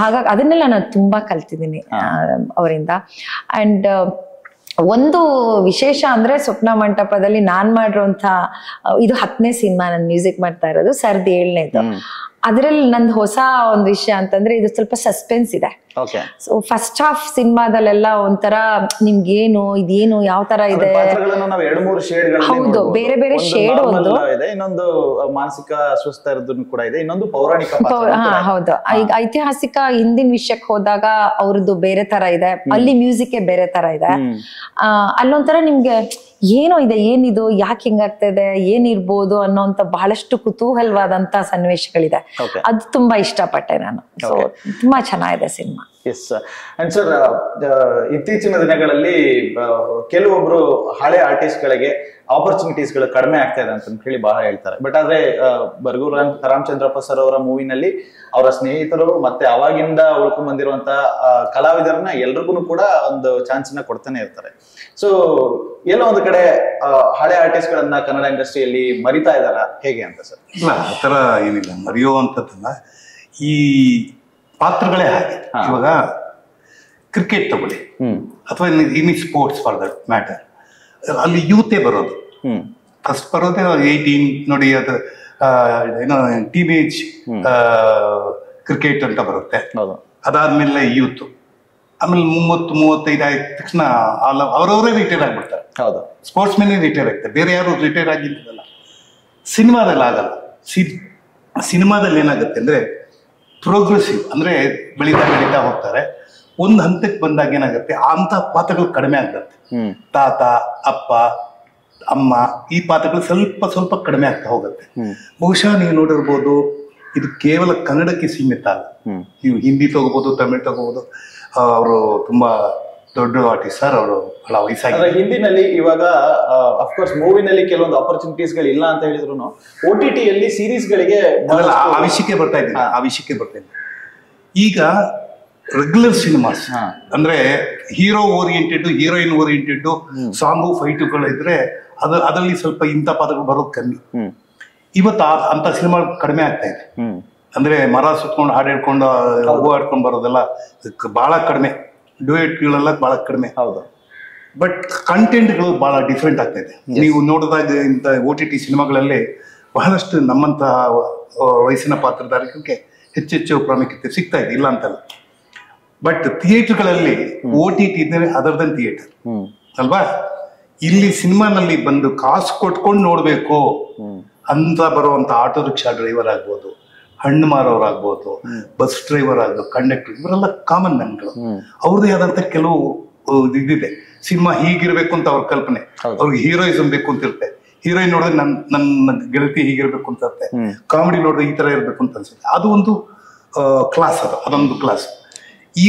ಹಾಗಾಗಿ ಅದನ್ನೆಲ್ಲ ನಾನು ತುಂಬಾ ಕಲ್ತಿದ್ದೀನಿ ಅವರಿಂದ. ಅಂಡ್ ಒಂದು ವಿಶೇಷ ಅಂದ್ರೆ ಸ್ವಪ್ನ ಮಂಟಪದಲ್ಲಿ ನಾನ್ ಮಾಡಿರುವಂತ ಇದು 10ನೇ ಸಿನಿಮಾ ನಾನು ಮ್ಯೂಸಿಕ್ ಮಾಡ್ತಾ ಇರೋದು, ಸರ್ದ್ 7ನೇದು. ಅದ್ರಲ್ಲಿ ನಂದು ಹೊಸ ಒಂದು ವಿಷಯ ಅಂತಂದ್ರೆ ಇದು ಸ್ವಲ್ಪ ಸಸ್ಪೆನ್ಸ್ ಇದೆ. ಸೊ ಫಸ್ಟ್ ಹಾಫ್ ಸಿನಿಮಾದಲ್ಲೆಲ್ಲ ಒಂಥರ ನಿಮ್ಗೇನು ಇದೇನು ಯಾವ ತರ ಇದೆ, ಹೌದು ಬೇರೆ ಬೇರೆ ಶೇಡ್, ಒಂದು
ಇನ್ನೊಂದು ಮಾನಸಿಕ ಅಸ್ವಸ್ಥ ಇರೋದನ್ನು ಕೂಡ ಇದೆ, ಇನ್ನೊಂದು ಪೌರಾಣಿಕ.
ಹೌದು, ಈಗ ಐತಿಹಾಸಿಕ ಹಿಂದಿನ ವಿಷಯಕ್ಕೆ ಹೋದಾಗ ಅವ್ರದ್ದು ಬೇರೆ ತರ ಇದೆ, ಅಲ್ಲಿ ಮ್ಯೂಸಿಕ್ ಬೇರೆ ತರ ಇದೆ. ಅಲ್ಲೊಂಥರ ನಿಮ್ಗೆ ಏನೋ ಇದೆ, ಏನಿದು, ಯಾಕೆ ಹಿಂಗಾಗ್ತಾ ಇದೆ, ಏನಿರ್ಬೋದು ಅನ್ನೋಂತ ಬಹಳಷ್ಟು ಕುತೂಹಲವಾದಂತ ಸನ್ನಿವೇಶಗಳಿದೆ. ಅದು ತುಂಬಾ ಇಷ್ಟಪಟ್ಟೆ ನಾನು. ಸೊ ತುಂಬಾ ಚೆನ್ನಾಗಿದೆ ಸಿನಿಮಾ.
ಎಸ್. ಅಂಡ್ ಸರ್, ಇತ್ತೀಚಿನ ದಿನಗಳಲ್ಲಿ ಕೆಲವೊಬ್ರು ಹಳೆ ಆರ್ಟಿಸ್ಟ್ ಗಳಿಗೆ ಆಪರ್ಚುನಿಟೀಸ್ ಗಳು ಕಡಿಮೆ ಆಗ್ತಾ ಇದೆ ಅಂತ ಹೇಳಿ ಬಹಳ ಹೇಳ್ತಾರೆ. ಬಟ್ ಆದ್ರೆ ಬರಗೂರು ರಾಮಚಂದ್ರಪ್ಪ ಸರ್ ಅವರ ಮೂವಿನಲ್ಲಿ ಅವರ ಸ್ನೇಹಿತರು ಮತ್ತೆ ಅವಾಗಿಂದ ಉಳ್ಕೊಂಡ್ ಬಂದಿರುವಂತಹ ಕಲಾವಿದರನ್ನ ಎಲ್ರಿಗೂ ಕೂಡ ಒಂದು ಚಾನ್ಸ್ ನ ಕೊಡ್ತಾನೆ ಇರ್ತಾರೆ. ಸೊ ಎಲ್ಲೋ ಒಂದು ಕಡೆ ಹಳೆ ಆರ್ಟಿಸ್ಟ್ ಗಳನ್ನ ಕನ್ನಡ ಇಂಡಸ್ಟ್ರಿಯಲ್ಲಿ ಮರಿತಾ ಇದಾರ ಹೇಗೆ ಅಂತ ಸರ್?
ಇಲ್ಲ, ಆತರ ಏನಿಲ್ಲ, ಮರೆಯುವಂಥದ್ದಲ್ಲ. ಈ ಪಾತ್ರಗಳೇ ಹಾಗೆ. ಇವಾಗ ಕ್ರಿಕೆಟ್ ತಗೊಳ್ಳಿ ಅಥವಾ in sports for that matter, ಅಲ್ಲಿ ಯೂತೇ ಬರೋದು. ಫಸ್ಟ್ ಬರೋದೇ 18 ನೋಡಿ, ಅದು ಏನೋ ಟೀನೇಜ್ ಕ್ರಿಕೆಟ್ ಅಂತ ಬರುತ್ತೆ. ಅದಾದ್ಮೇಲೆ ಯೂತ್, ಆಮೇಲೆ 30-35 ಆದ ತಕ್ಷಣ ಅವರವರೇ ರಿಟೈರ್ ಆಗ್ಬಿಡ್ತಾರೆ. ಹೌದು, ಸ್ಪೋರ್ಟ್ಸ್ ಮೆನ್ ರಿಟೈರ್ ಆಗ್ತಾರೆ, ಬೇರೆ ಯಾರು ರಿಟೈರ್ ಆಗಿದ್ದಲ್ಲ. ಸಿನಿಮಾದಲ್ಲಿ ಆಗಲ್ಲ. ಸಿನಿಮಾದಲ್ಲಿ ಏನಾಗುತ್ತೆ ಅಂದ್ರೆ ಪ್ರೋಗ್ರೆಸಿವ್, ಅಂದ್ರೆ ಬೆಳೀತಾ ಹೋಗ್ತಾರೆ. ಒಂದು ಹಂತಕ್ಕೆ ಬಂದಾಗ ಏನಾಗುತ್ತೆ, ಅಂತ ಪಾತ್ರಗಳು ಕಡಿಮೆ ಆಗುತ್ತೆ. ತಾತ, ಅಪ್ಪ, ಅಮ್ಮ, ಈ ಪಾತ್ರಗಳು ಸ್ವಲ್ಪ ಕಡಿಮೆ ಆಗ್ತಾ ಹೋಗುತ್ತೆ. ಬಹುಶಃ ನೀವು ನೋಡಿರ್ಬೋದು, ಇದು ಕೇವಲ ಕನ್ನಡಕ್ಕೆ ಸೀಮಿತ ಅಲ್ಲ. ನೀವು ಹಿಂದಿ ತಗೋಬಹುದು, ತಮಿಳ್ ತಗೋಬಹುದು. ಅವರು ತುಂಬಾ ದೊಡ್ಡ ಆರ್ಟಿಸ್ಟ್ ಸರ್, ಅವರು ಬಹಳ ವಯಸ್ಸಾಗಿ.
ಹಿಂದಿನಲ್ಲಿ ಇವಾಗ ಅಫ್ಕೋರ್ಸ್ ಮೂವಿನಲ್ಲಿ ಕೆಲವೊಂದು ಆಪರ್ಚುನಿಟೀಸ್ ಗಳು ಇಲ್ಲ ಅಂತ ಹೇಳಿದ್ರು, OTT ಯಲ್ಲಿ ಸೀರೀಸ್ ಗಳಿಗೆ
ಆ ವಿಷಯಕ್ಕೆ ಬರ್ತಾ ಇದ್ದೀನಿ. ಈಗ ರೆಗ್ಯುಲರ್ ಸಿನಿಮಾಸ್ ಅಂದ್ರೆ hero oriented, heroine oriented, song ಫೈಟುಗಳು ಇದ್ರೆ ಅದರಲ್ಲಿ ಸ್ವಲ್ಪ ಇಂಥ ಪಾತ್ರಗಳು ಬರೋದು ಕಮ್ಮಿ. ಇವತ್ತು ಅಂತ ಸಿನಿಮಾ ಕಡಿಮೆ ಆಗ್ತಾ ಇದೆ. ಅಂದ್ರೆ ಮರ ಸುತ್ಕೊಂಡು ಹಾಡು ಹೇಳ್ಕೊಂಡು ಹೂವು ಹಾಡ್ಕೊಂಡು ಬರೋದೆಲ್ಲ ಬಹಳ ಕಡಿಮೆ, ಡ್ಯೂಯೆಟ್ಗಳೆಲ್ಲ ಬಹಳ ಕಡಿಮೆ. ಹೌದು, ಬಟ್ ಕಂಟೆಂಟ್ಗಳು ಬಹಳ ಡಿಫ್ರೆಂಟ್ ಆಗ್ತಾ ಇದೆ. ನೀವು ನೋಡಿದಾಗ ಇಂಥ OTT ಸಿನಿಮಾಗಳಲ್ಲಿ ಬಹಳಷ್ಟು ನಮ್ಮಂತಹ ವಯಸ್ಸಿನ ಪಾತ್ರಧಾರಿಗಳಿಗೆ ಹೆಚ್ಚೆಚ್ಚು ಪ್ರಾಮುಖ್ಯತೆ ಸಿಗ್ತಾ ಇದೆ, ಇಲ್ಲ ಅಂತಲ್ಲ. ಬಟ್ ಥಿಯೇಟರ್ಗಳಲ್ಲಿ OTT ಇದ್ದರೆ ಅದರ್ ದನ್ ಥಿಯೇಟರ್ ಅಲ್ವಾ? ಇಲ್ಲಿ ಸಿನಿಮಾನಲ್ಲಿ ಬಂದು ಕಾಸು ಕೊಟ್ಕೊಂಡು ನೋಡ್ಬೇಕು ಅಂತ ಬರುವಂತ ಆಟೋ ರಿಕ್ಷಾ ಡ್ರೈವರ್ ಆಗ್ಬೋದು, ಹಣ್ಣು ಮಾರೋರಾಗ್ಬೋದು, ಬಸ್ ಡ್ರೈವರ್ ಆಗ್ಬೋದು, ಕಂಡಕ್ಟರ್, ಇವರೆಲ್ಲ ಕಾಮನ್ ಮ್ಯಾನ್ಗಳು. ಅವ್ರದೇ ಆದಂತ ಕೆಲವು ಇದಿದೆ. ಸಿನಿಮಾ ಹೀಗಿರ್ಬೇಕು ಅಂತ ಅವ್ರ ಕಲ್ಪನೆ, ಅವ್ರಿಗೆ ಹೀರೋಯಿಸಮ್ ಬೇಕು ಅಂತ ಇರುತ್ತೆ. ಹೀರೋಯಿನ್ ನೋಡಿದ್ರೆ ನನ್ನ ಗೆಳತಿ ಹೀಗಿರ್ಬೇಕು ಅಂತ ಇರುತ್ತೆ, ಕಾಮಿಡಿ ನೋಡಿದ್ರೆ ಈ ತರ ಇರ್ಬೇಕು ಅಂತ ಅನ್ಸುತ್ತೆ. ಅದು ಒಂದು ಕ್ಲಾಸ್, ಅದೊಂದು ಕ್ಲಾಸ್.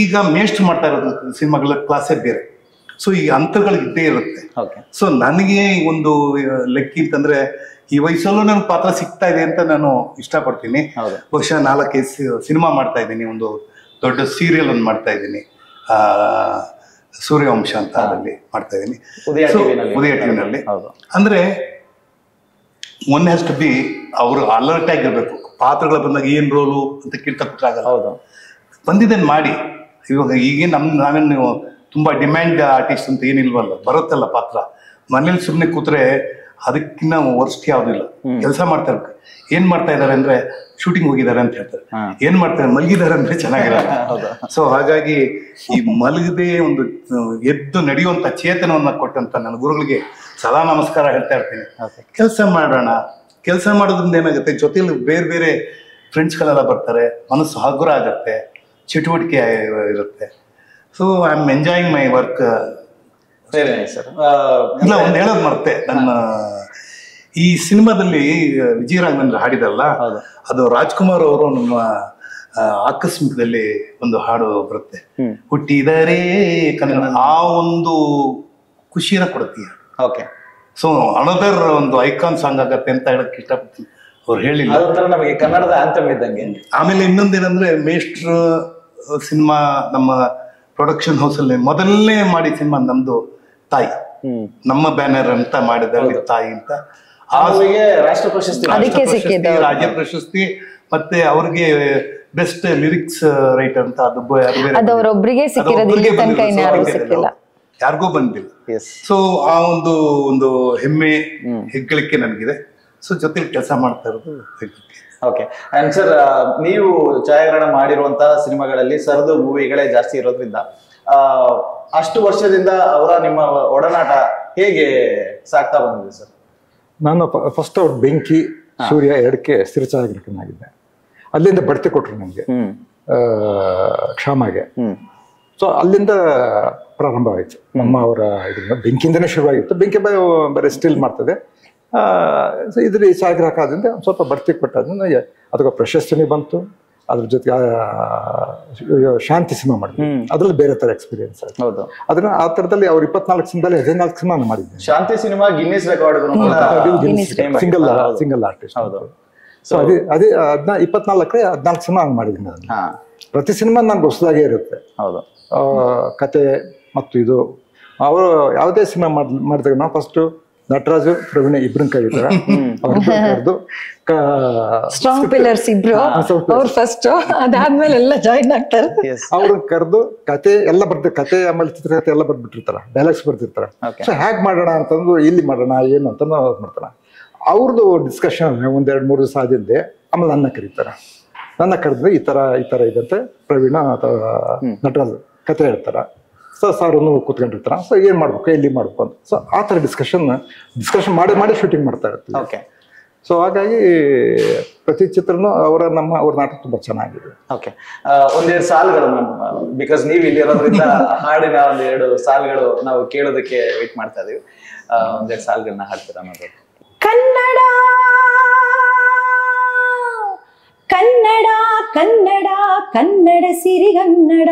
ಈಗ ಮೇಸ್ಟ್ ಮಾಡ್ತಾ ಇರೋದು ಸಿನಿಮಾಗಳ ಕ್ಲಾಸೇ ಬೇರೆ. ಸೊ ಈ ಅಂತರಗಳು ಇದ್ದೇ ಇರುತ್ತೆ. ಸೊ ನನಗೆ ಒಂದು ಲೆಕ್ಕ ಅಂತಂದ್ರೆ ಈ ವಯಸ್ಸಲ್ಲೂ ನನ್ ಪಾತ್ರ ಸಿಗ್ತಾ ಇದೆ ಅಂತ ನಾನು ಇಷ್ಟಪಡ್ತೀನಿ. ಬಹುಶಃ 4-5 ಸಿನಿಮಾ ಮಾಡ್ತಾ ಇದ್ದೀನಿ, ಒಂದು ದೊಡ್ಡ ಸೀರಿಯಲ್ ಒಂದು ಮಾಡ್ತಾ ಇದ್ದೀನಿ, ಸೂರ್ಯವಂಶ ಅಂತ, ಅದರಲ್ಲಿ ಮಾಡ್ತಾ ಇದ್ದೀನಿ ಉದಯ ಟಿವಿನಲ್ಲಿ. ಅಂದ್ರೆ ಒನ್ ಹ್ಯಾಸ್ ಟು ಬಿ, ಅವರು ಅಲರ್ಟ್ ಆಗಿರ್ಬೇಕು. ಪಾತ್ರಗಳು ಬಂದಾಗ ಏನ್ ರೋಲು ಅಂತ ಕೇಳ್ತಾ ಬಂದಿದ್ದೇನೆ ಮಾಡಿ. ಇವಾಗ ಈಗ ನಾವೇನು ತುಂಬಾ ಡಿಮ್ಯಾಂಡ್ ಆರ್ಟಿಸ್ಟ್ ಅಂತ ಏನಿಲ್ವಲ್ಲ, ಬರುತ್ತಲ್ಲ ಪಾತ್ರ. ಮನೇಲಿ ಸುಮ್ಮನೆ ಕೂತ್ರೆ ಅದಕ್ಕಿಂತ ವರ್ಸ್ಟ್ ಯಾವ್ದಿಲ್ಲ. ಕೆಲಸ ಮಾಡ್ತಾ ಇರ್ಬೇಕು. ಏನ್ ಮಾಡ್ತಾ ಇದಾರೆ ಅಂದ್ರೆ ಶೂಟಿಂಗ್ ಹೋಗಿದ್ದಾರೆ ಅಂತ ಹೇಳ್ತಾರೆ. ಏನ್ ಮಾಡ್ತಾರೆ, ಮಲಗಿದ್ದಾರೆ ಅಂದ್ರೆ ಚೆನ್ನಾಗಿರಲ್ಲ. ಸೊ ಹಾಗಾಗಿ ಈ ಮಲಗದೆ ಒಂದು ಎದ್ದು ನಡೆಯುವಂತ ಚೇತನವನ್ನ ಕೊಟ್ಟಂತ ನನ್ನ ಗುರುಗಳಿಗೆ ಸದಾ ನಮಸ್ಕಾರ ಹೇಳ್ತಾ ಇರ್ತೀನಿ. ಕೆಲಸ ಮಾಡೋಣ. ಕೆಲಸ ಮಾಡೋದ್ರಿಂದ ಏನಾಗುತ್ತೆ, ಜೊತೆಲಿ ಬೇರೆ ಬೇರೆ ಫ್ರೆಂಡ್ಸ್ಗಳೆಲ್ಲ ಬರ್ತಾರೆ, ಮನಸ್ಸು ಹಗುರ ಆಗತ್ತೆ, ಚಟುವಟಿಕೆ ಇರುತ್ತೆ. So I am enjoying my work.
Very nice sir.
ಇಲ್ಲ, ಒಂದು ಹೇಳೋದು ಮರ್ತೆ, ನನ್ನ ಈ ಸಿನಿಮಾದಲ್ಲಿ ವಿಜಯರಾಘವೇಂದ್ರ ಹಾಡಿದಲ್ಲ, ಅದು ರಾಜ್ಕುಮಾರ್ ಅವರು ನಮ್ಮ ಆಕಸ್ಮಿಕದಲ್ಲಿ ಒಂದು ಹಾಡು ಬರುತ್ತೆ, ಹುಟ್ಟಿದರೆ ಕನ್ನಡ. ಆ ಒಂದು ಖುಷಿನ ಕೊಡುತ್ತೀಯ.
ಓಕೆ.
ಸೊ ಅನದರ್ ಒಂದು ಐಕಾನ್ ಸಾಂಗ್ ಆಗತ್ತೆ ಅಂತ ಹೇಳಕ್ ಇಷ್ಟಪಡ್ತೀನಿ. ಅವ್ರು ಹೇಳಿಲ್ಲ,
ನಮಗೆ ಕನ್ನಡದ ಆಂಥಮ್ ಇದ್ದಂಗೆ.
ಆಮೇಲೆ ಇನ್ನೊಂದೇನಂದ್ರೆ, ಮೇಷ್ಟ್ರು ಸಿನಿಮಾ ನಮ್ಮ ಪ್ರೊಡಕ್ಷನ್ ಹೌಸ್ ಅಲ್ಲಿ ಮೊದಲನೇ ಮಾಡಿ ಸಿನಿಮಾ ನಮ್ದು ತಾಯಿ, ನಮ್ಮ ಬ್ಯಾನರ್ ಅಂತ ಮಾಡಿದಲ್ಲಿ ತಾಯಿ ಅಂತ.
ರಾಷ್ಟ್ರ ಪ್ರಶಸ್ತಿ,
ರಾಜ್ಯ ಪ್ರಶಸ್ತಿ, ಮತ್ತೆ ಅವ್ರಿಗೆ ಬೆಸ್ಟ್ ಲಿರಿಕ್ಸ್ ರೈಟರ್ ಅಂತ ಯಾರಿಗೂ ಬಂದಿಲ್ಲ. ಸೊ ಆ ಒಂದು ಹೆಮ್ಮೆ ಹೆಗ್ಗಳಿಕೆ ನನಗಿದೆ. ಸೊ ಜೊತೆಲಿ ಕೆಲಸ ಮಾಡ್ತಾ ಇರೋದು.
ಓಕೆ. ಅಂಡ್ ಸರ್, ನೀವು ಛಾಯಾಗ್ರಹಣ ಮಾಡಿರುವಂತಹ ಸಿನಿಮಾಗಳಲ್ಲಿ ಸರದು ಮೂವಿಗಳೇ ಜಾಸ್ತಿ ಇರೋದ್ರಿಂದ ಅಷ್ಟು ವರ್ಷದಿಂದ ಅವರ ನಿಮ್ಮ ಒಡನಾಟ ಹೇಗೆ ಸಾಕ್ತಾ ಬಂದಿದೆ ಸರ್?
ನಾನು ಫಸ್ಟ್ ಅವ್ರ ಬೆಂಕಿ, ಸೂರ್ಯ ಎರಡಕ್ಕೆ ಸ್ಥಿರ ಛಾಯಾಗ್ರಾಹಕನಾಗಿದ್ದೆ. ಅಲ್ಲಿಂದ ಬಡ್ತಿ ಕೊಟ್ರು ನನಗೆ ಕ್ಷಾಮಗೆ. ಸೊ ಅಲ್ಲಿಂದ ಪ್ರಾರಂಭ ಆಯ್ತು ನಮ್ಮ ಅವರ ಇದರಿಂದ. ಬೆಂಕಿಯಿಂದನೇ ಶುರುವಾಗಿತ್ತು. ಬೆಂಕಿ ಬರೀ ಸ್ಟಿಲ್ ಮಾಡ್ತದೆ. ಇದ್ರಲ್ಲಿ ಛಾಯಾಗ್ರಾಹಕ ಆದ್ರಿಂದ ಸ್ವಲ್ಪ ಬಡ್ತಿ ಕೊಟ್ಟಾದ್ರಿಂದ ಅದಕ್ಕೆ ಪ್ರಶಸ್ತಿನೇ ಬಂತು. ಅದ್ರ ಜೊತೆಗೆ ಶಾಂತಿ ಸಿನಿಮಾ ಮಾಡಿದ್ವಿ, ಅದ್ರಲ್ಲಿ ಬೇರೆ ತರ ಎಕ್ಸ್ಪೀರಿಯನ್ಸ್ ಆಯ್ತು.
ಹೌದು.
ಅದನ್ನ ಆ ತರದಲ್ಲಿ ಅವ್ರು 24 ಸಿನಿಮಾದಲ್ಲಿ 14 ಸಿನಿಮಾ ಮಾಡಿದ್ದೆ.
Shanti cinema Guinness record
single artist.
ಹೌದು.
ಸೊ ಅದೇ 24 14 ಸಿನಿಮಾ ಹಂಗೆ ಮಾಡಿದ್ದೀನಿ ನಾನು. ಪ್ರತಿ ಸಿನಿಮಾ ನನ್ಗೆ ಹೊಸದಾಗೇ ಇರುತ್ತೆ.
ಹೌದು.
ಕತೆ ಮತ್ತು ಇದು ಅವರು ಯಾವುದೇ ಸಿನಿಮಾ ಮಾಡಿದಾಗ ನಾವು ಫಸ್ಟ್ ನಟರಾಜು ಪ್ರವೀಣ್ ಇಬ್ರನ್ನ ಕರೀತಾರೆ. ಅವ್ರದ್ದು
ಸ್ಟ್ರಾಂಗ್ ಪಿಲ್ಲರ್ಸ್ ಇಬ್ರು ಅವ್ರು ಫಸ್ಟ್, ಅದಾದ್ಮೇಲೆ ಎಲ್ಲ ಜಾಯಿನ್ ಆಗ್ತಾರೆ.
ಅವ್ರನ್ನ ಕರೆದು ಕತೆ ಎಲ್ಲ ಕತೆ ಆಮೇಲೆ ಚಿತ್ರಕಥೆ ಎಲ್ಲ ಬರ್ಬಿಟ್ಟಿರ್ತಾರ, ಡೈಲಾಗ್ಸ್ ಬರ್ತಿರ್ತಾರ. ಸೊ ಹ್ಯಾಗ್ ಮಾಡೋಣ ಅಂತಂದು, ಇಲ್ಲಿ ಮಾಡೋಣ ಏನು ಅಂತ ಮಾಡ್ತಾರ. ಅವ್ರದ್ದು ಡಿಸ್ಕಷನ್ 1-2-3 ದಿವಸ ಆದಿದ್ದೆ. ಆಮೇಲೆ ನನ್ನ ಕರೀತಾರೆ. ನನ್ನ ಕರೆದ್ರೆ ಈ ತರ ಇದಂತೆ ಪ್ರವೀಣ ಅಥವಾ ನಟರಾಜ್ ಕತೆ ಹೇಳ್ತಾರ. ಸೊ ಸಾರನ್ನು ಕೂತ್ಕೊಂಡಿರ್ತಾರ. ಸೊ ಏನ್ ಮಾಡ್ಬೇಕು, ಎಲ್ಲಿ ಮಾಡ್ಬೇಕು ಅಂತ. ಸೊ ಆ ತರ ಡಿಸ್ಕಷನ್ ಮಾಡಿ ಶೂಟಿಂಗ್ ಮಾಡ್ತಾ ಇರ್ತೀವಿ.
ಓಕೆ.
ಸೊ ಹಾಗಾಗಿ ಪ್ರತಿ ಚಿತ್ರನೂ ಅವ್ರ ನಾಟಕ ತುಂಬಾ ಚೆನ್ನಾಗಿದೆ.
ಓಕೆ. ಒಂದೆರಡು ಸಾಲುಗಳು, ಬಿಕಾಸ್ ನೀವು ಇಲ್ಲಿರೋದ್ರಿಂದ ಹಾಡಿನ 1-2 ಸಾಲುಗಳು ನಾವು ಕೇಳೋದಕ್ಕೆ ವೇಟ್ ಮಾಡ್ತಾ ಇದೀವಿ. ಒಂದೆರಡು ಸಾಲುಗಳನ್ನ ಹಾಡ್ತೀರಾ ಅನ್ನೋದು?
ಕನ್ನಡ ಕನ್ನಡ ಕನ್ನಡ ಕನ್ನಡ ಸಿರಿಗನ್ನಡ,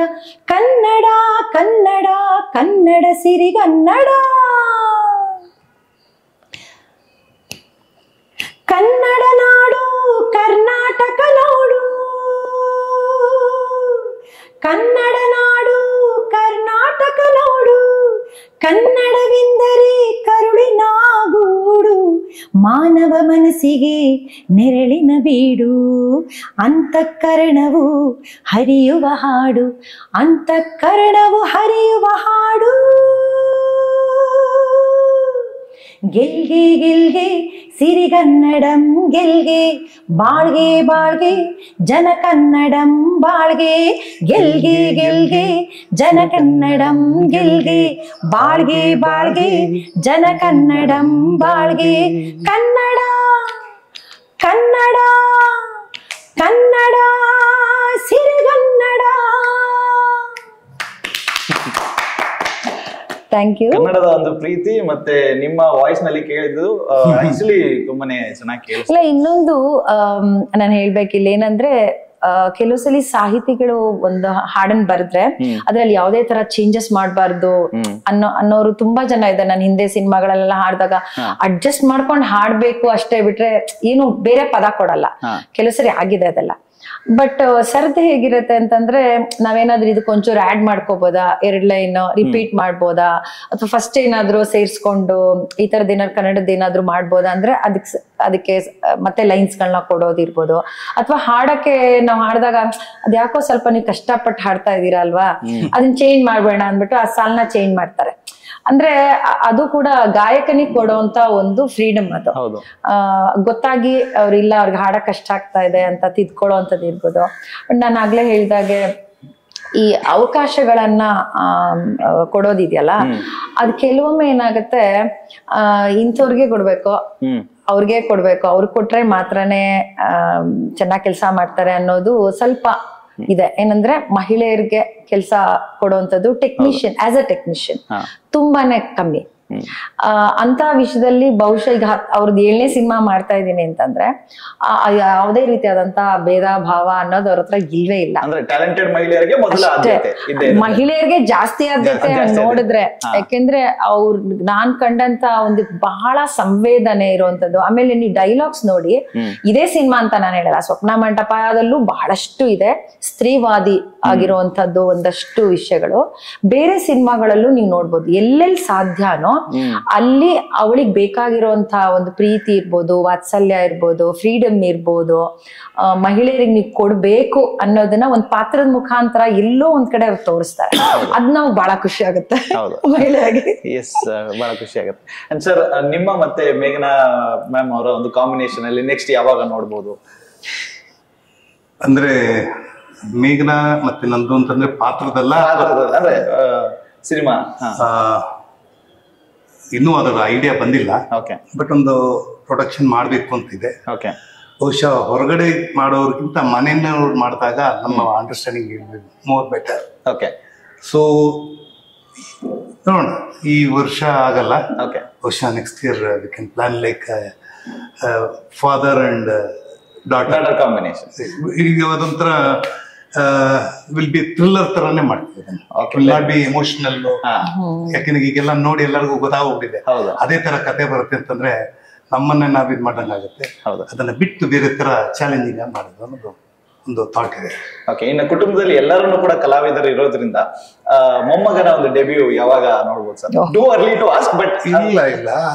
ಕನ್ನಡ ಕನ್ನಡ ಕನ್ನಡ ಸಿರಿಗನ್ನಡ, ಕನ್ನಡ ನಾಡು ಕರ್ನಾಟಕ ನಾಡು, ಕನ್ನಡ ನಾಡು ಕರ್ನಾಟಕ ನಾಡು, ಕನ್ನಡವೆಂದರೆ ಕರುಳಿನ ಗೂಡು, ಮಾನವ ಮನಸ್ಸಿಗೆ ನೆರಳಿನ ಬೀಡು, ಅಂತಃಕರಣವು ಹರಿಯುವ ಹಾಡು, ಅಂತಃಕರಣವು ಹರಿಯುವ ಹಾಡು, ಗೆಲ್ಗೆ ಗೆಲ್ಗೆ ಸಿರಿಗನ್ನಡಂ ಗೆಲ್ಗೆ, ಬಾಳ್ಗೆ ಬಾಳ್ಗೆ ಜನ ಕನ್ನಡಂ ಬಾಳ್ಗೆ, ಗೆಲ್ಗೆ ಗೆಲ್ಗೆ ಜನ ಕನ್ನಡಂ ಗೆಲ್ಗೆ, ಬಾಳ್ಗೆ ಬಾಳ್ಗೆ ಜನ ಕನ್ನಡಂ ಬಾಳ್ಗೆ, ಕನ್ನಡ ಕನ್ನಡ ಕನ್ನಡ ಸಿರಿಗನ್ನಡ. Thank you.
ಕನ್ನಡದ ಒಂದು ಪ್ರೀತಿ ಮತ್ತೆ ನಿಮ್ಮ ವಾಯ್ಸ್ ನಲ್ಲಿ ಕೇಳಿದ್ದು ಆಕ್ಚುಲಿ ತುಂಬಾನೇ ಚೆನ್ನಾಗಿ ಕೇಳಿಸ್ತು.
ಇಲ್ಲ, ಇನ್ನೊಂದು ನಾನು ಹೇಳ್ಬೇಕಿಲ್ಲ ಏನಂದ್ರೆ, ಕೆಲವು ಸಲ ಸಾಹಿತಿಗಳು ಒಂದು ಹಾಡನ್ ಬರೆದ್ರೆ ಅದ್ರಲ್ಲಿ ಯಾವುದೇ ತರ ಚೇಂಜಸ್ ಮಾಡಬಾರ್ದು ಅನ್ನೋರು ತುಂಬಾ ಜನ ಇದೆ. ನಾನು ಹಿಂದೆ ಸಿನಿಮಾಗಳೆಲ್ಲ ಹಾಡಿದಾಗ ಅಡ್ಜಸ್ಟ್ ಮಾಡ್ಕೊಂಡು ಹಾಡ್ಬೇಕು ಅಷ್ಟೇ ಬಿಟ್ರೆ ಏನು ಬೇರೆ ಪದ ಕೊಡಲ್ಲ. ಕೆಲವು ಸರಿ ಆಗಿದೆ ಅದೆಲ್ಲ. ಬಟ್ ಸರ್ದು ಹೇಗಿರುತ್ತೆ ಅಂತಂದ್ರೆ, ನಾವೇನಾದ್ರೂ ಇದಕ್ಕೆ ಒಂಚೂರು ಆಡ್ ಮಾಡ್ಕೋಬೋದಾ, 2 ಲೈನ್ ರಿಪೀಟ್ ಮಾಡ್ಬೋದಾ, ಅಥವಾ ಫಸ್ಟ್ ಏನಾದ್ರು ಸೇರಿಸ್ಕೊಂಡು ಈ ತರದ್ ಏನಾದ್ರು ಕನ್ನಡದ ಏನಾದ್ರು ಮಾಡ್ಬೋದಾ ಅಂದ್ರೆ ಅದಕ್ಕೆ ಮತ್ತೆ ಲೈನ್ಸ್ ಗಳನ್ನ ಕೊಡೋದಿರ್ಬೋದು. ಅಥವಾ ಹಾಡಕ್ಕೆ ನಾವು ಹಾಡಿದಾಗ ಅದ್ಯಾಕೋ ಸ್ವಲ್ಪ ನೀವು ಕಷ್ಟಪಟ್ಟು ಹಾಡ್ತಾ ಇದೀರಾ ಅಲ್ವಾ, ಅದನ್ನ ಚೇಂಜ್ ಮಾಡ್ಬೇಡ ಅಂದ್ಬಿಟ್ಟು ಆ ಸಾಲ್ನ ಚೇಂಜ್ ಮಾಡ್ತಾರೆ. ಅಂದ್ರೆ ಅದು ಕೂಡ ಗಾಯಕನಿಗೆ ಕೊಡುವಂತ ಒಂದು ಫ್ರೀಡಮ್ ಅದು. ಗೊತ್ತಾಗಿ ಅವ್ರಿಲ್ಲ ಅವ್ರಿಗೆ ಹಾಡಕ್ ಕಷ್ಟ ಆಗ್ತಾ ಇದೆ ಅಂತ ತಿದ್ಕೊಳ್ಳೋ ಅಂತದ್ದು ಇರ್ಬೋದು. ಬಟ್ ನಾನು ಆಗ್ಲೇ ಹೇಳ್ದಾಗೆ ಈ ಅವಕಾಶಗಳನ್ನ ಕೊಡೋದಿದೆಯಲ್ಲ, ಅದ್ ಕೆಲವೊಮ್ಮೆ ಏನಾಗುತ್ತೆ, ಇಂಥವ್ರಿಗೆ ಕೊಡ್ಬೇಕು, ಅವ್ರಿಗೆ ಕೊಡ್ಬೇಕು, ಅವ್ರಿಗೆ ಕೊಟ್ರೆ ಮಾತ್ರನೇ ಚೆನ್ನಾಗಿ ಕೆಲಸ ಮಾಡ್ತಾರೆ ಅನ್ನೋದು ಸ್ವಲ್ಪ ಇದೆ. ಏನಂದ್ರೆ ಮಹಿಳೆಯರಿಗೆ ಕೆಲಸ ಕೊಡುವಂತದ್ದು ಟೆಕ್ನಿಷಿಯನ್, ಆಸ್ ಅ ಟೆಕ್ನಿಷಿಯನ್ ತುಂಬಾನೇ ಕಮ್ಮಿ. ಅಂತ ವಿಷಯದಲ್ಲಿ ಬಹುಶಃ ಈಗ ಅವ್ರದ್ದು 7ನೇ ಸಿನಿಮಾ ಮಾಡ್ತಾ ಇದ್ದೀನಿ ಅಂತಂದ್ರೆ ಯಾವುದೇ ರೀತಿಯಾದಂತ ಭೇದ ಭಾವ ಅನ್ನೋದು ಅವ್ರ ಹತ್ರ ಇಲ್ವೇ ಇಲ್ಲ.
ಟ್ಯಾಲೆಂಟೆಡ್ ಮಹಿಳೆಯರಿಗೆ
ಮಹಿಳೆಯರಿಗೆ ಜಾಸ್ತಿ ಆದ್ಯತೆ ನೋಡಿದ್ರೆ, ಯಾಕೆಂದ್ರೆ ಅವ್ರ ನಾನ್ ಕಂಡಂತ ಒಂದು ಬಹಳ ಸಂವೇದನೆ ಇರುವಂತದ್ದು. ಆಮೇಲೆ ನೀವು ಡೈಲಾಗ್ಸ್ ನೋಡಿ, ಇದೇ ಸಿನಿಮಾ ಅಂತ ನಾನು ಹೇಳಲ್ಲ, ಸ್ವಪ್ನ ಮಂಟಪದಲ್ಲೂ ಬಹಳಷ್ಟು ಇದೆ ಸ್ತ್ರೀವಾದಿ ಆಗಿರುವಂತದ್ದು ಒಂದಷ್ಟು ವಿಷಯಗಳು. ಬೇರೆ ಸಿನಿಮಾಗಳಲ್ಲೂ ನೀವು ನೋಡ್ಬೋದು, ಎಲ್ಲೆಲ್ಲಿ ಸಾಧ್ಯನೋ ಅಲ್ಲಿ ಅವಳಿಗೆ ಬೇಕಾಗಿರುವಂತಹ ಒಂದು ಪ್ರೀತಿ ಇರ್ಬೋದು, ವಾತ್ಸಲ್ಯ ಇರ್ಬೋದು, ಫ್ರೀಡಮ್ ಇರ್ಬೋದು, ಮಹಿಳೆಯರಿಗೆ ನೀವು ಕೊಡ್ಬೇಕು ಅನ್ನೋದನ್ನ ಒಂದ್ ಪಾತ್ರದ ಮುಖಾಂತರ ಎಲ್ಲೋ ಒಂದ್ ಕಡೆ ಅವ್ರು ತೋರಿಸ್ತಾರೆ. ಅದ್ ನಾವು ಬಹಳ ಖುಷಿ ಆಗುತ್ತೆ ಮಹಿಳೆಯಾಗಿ.
ಬಹಳ ಖುಷಿ ಆಗುತ್ತೆ. ಅಂಡ್ ಸರ್, ನಿಮ್ಮ ಮತ್ತೆ ಮೇಘನಾ ಮ್ಯಾಮ್ ಅವರ ಒಂದು ಕಾಂಬಿನೇಷನ್ ಅಲ್ಲಿ ನೆಕ್ಸ್ಟ್ ಯಾವಾಗ ನೋಡ್ಬೋದು?
ಅಂದ್ರೆ ಮೇಘನಾ ಮತ್ತೆ ನಂದು ಅಂತಂದ್ರೆ ಪಾತ್ರದಲ್ಲ,
ಸಿನಿಮಾ
ಇನ್ನೂ ಅದರ ಐಡಿಯಾ ಬಂದಿಲ್ಲ. ಬಟ್ ಒಂದು ಪ್ರೊಡಕ್ಷನ್ ಮಾಡ್ಬೇಕು ಅಂತಿದೆ. ಬಹುಶಃ ಹೊರಗಡೆ ಮಾಡೋರ್ಗಿಂತ ಮನೆಯವ್ರು ಮಾಡಿದಾಗ ನಮ್ಮ ಅಂಡರ್ಸ್ಟ್ಯಾಂಡಿಂಗ್ ಮೋರ್ ಬೆಟರ್. ಸೊ ನೋಡೋಣ, ಈ ವರ್ಷ ಆಗಲ್ಲ, ಬಹುಶಃ next year we can plan like father and daughter
combination.
ಈಗ ಅದೊಂಥರ ವಿಲ್ ಬಿ ಥ್ರಿಲ್ಲರ್ ತರಾನೇ ಮಾಡ್ತಿದ್ದೇನೆ, ವಿಲ್ ನಾಟ್ ಬಿ ಎಮೋಷನಲ್. ಯಾಕಂದ್ರೆ ಈಗೆಲ್ಲ ನೋಡಿ ಎಲ್ಲರಿಗೂ ಗೊತ್ತಾಗೋಗ್ಬಿಟ್ಟಿದೆ, ಅದೇ ತರ ಕತೆ ಬರುತ್ತೆ ಅಂತಂದ್ರೆ ನಮ್ಮನ್ನೇ ನಾವ್ ಇದ್ ಮಾಡ್ದಂಗಾಗುತ್ತೆ. ಅದನ್ನ ಬಿಟ್ಟು ಬೇರೆ ತರ ಚಾಲೆಂಜಿಂಗ್ ಮಾಡೋದು ಅನ್ನೋದು ಒಂದು ಥಾಟ್ ಇದೆ.
ಇನ್ನು ಕುಟುಂಬದಲ್ಲಿ ಎಲ್ಲರನ್ನು ಕೂಡ ಕಲಾವಿದರು ಇರೋದ್ರಿಂದ ಮೊಮ್ಮಗನ ಒಂದು ಡೆಬ್ಯೂ ಯಾವಾಗ ನೋಡ್ಬೋದು sir? Too early to ask, but
ಇಲ್ಲ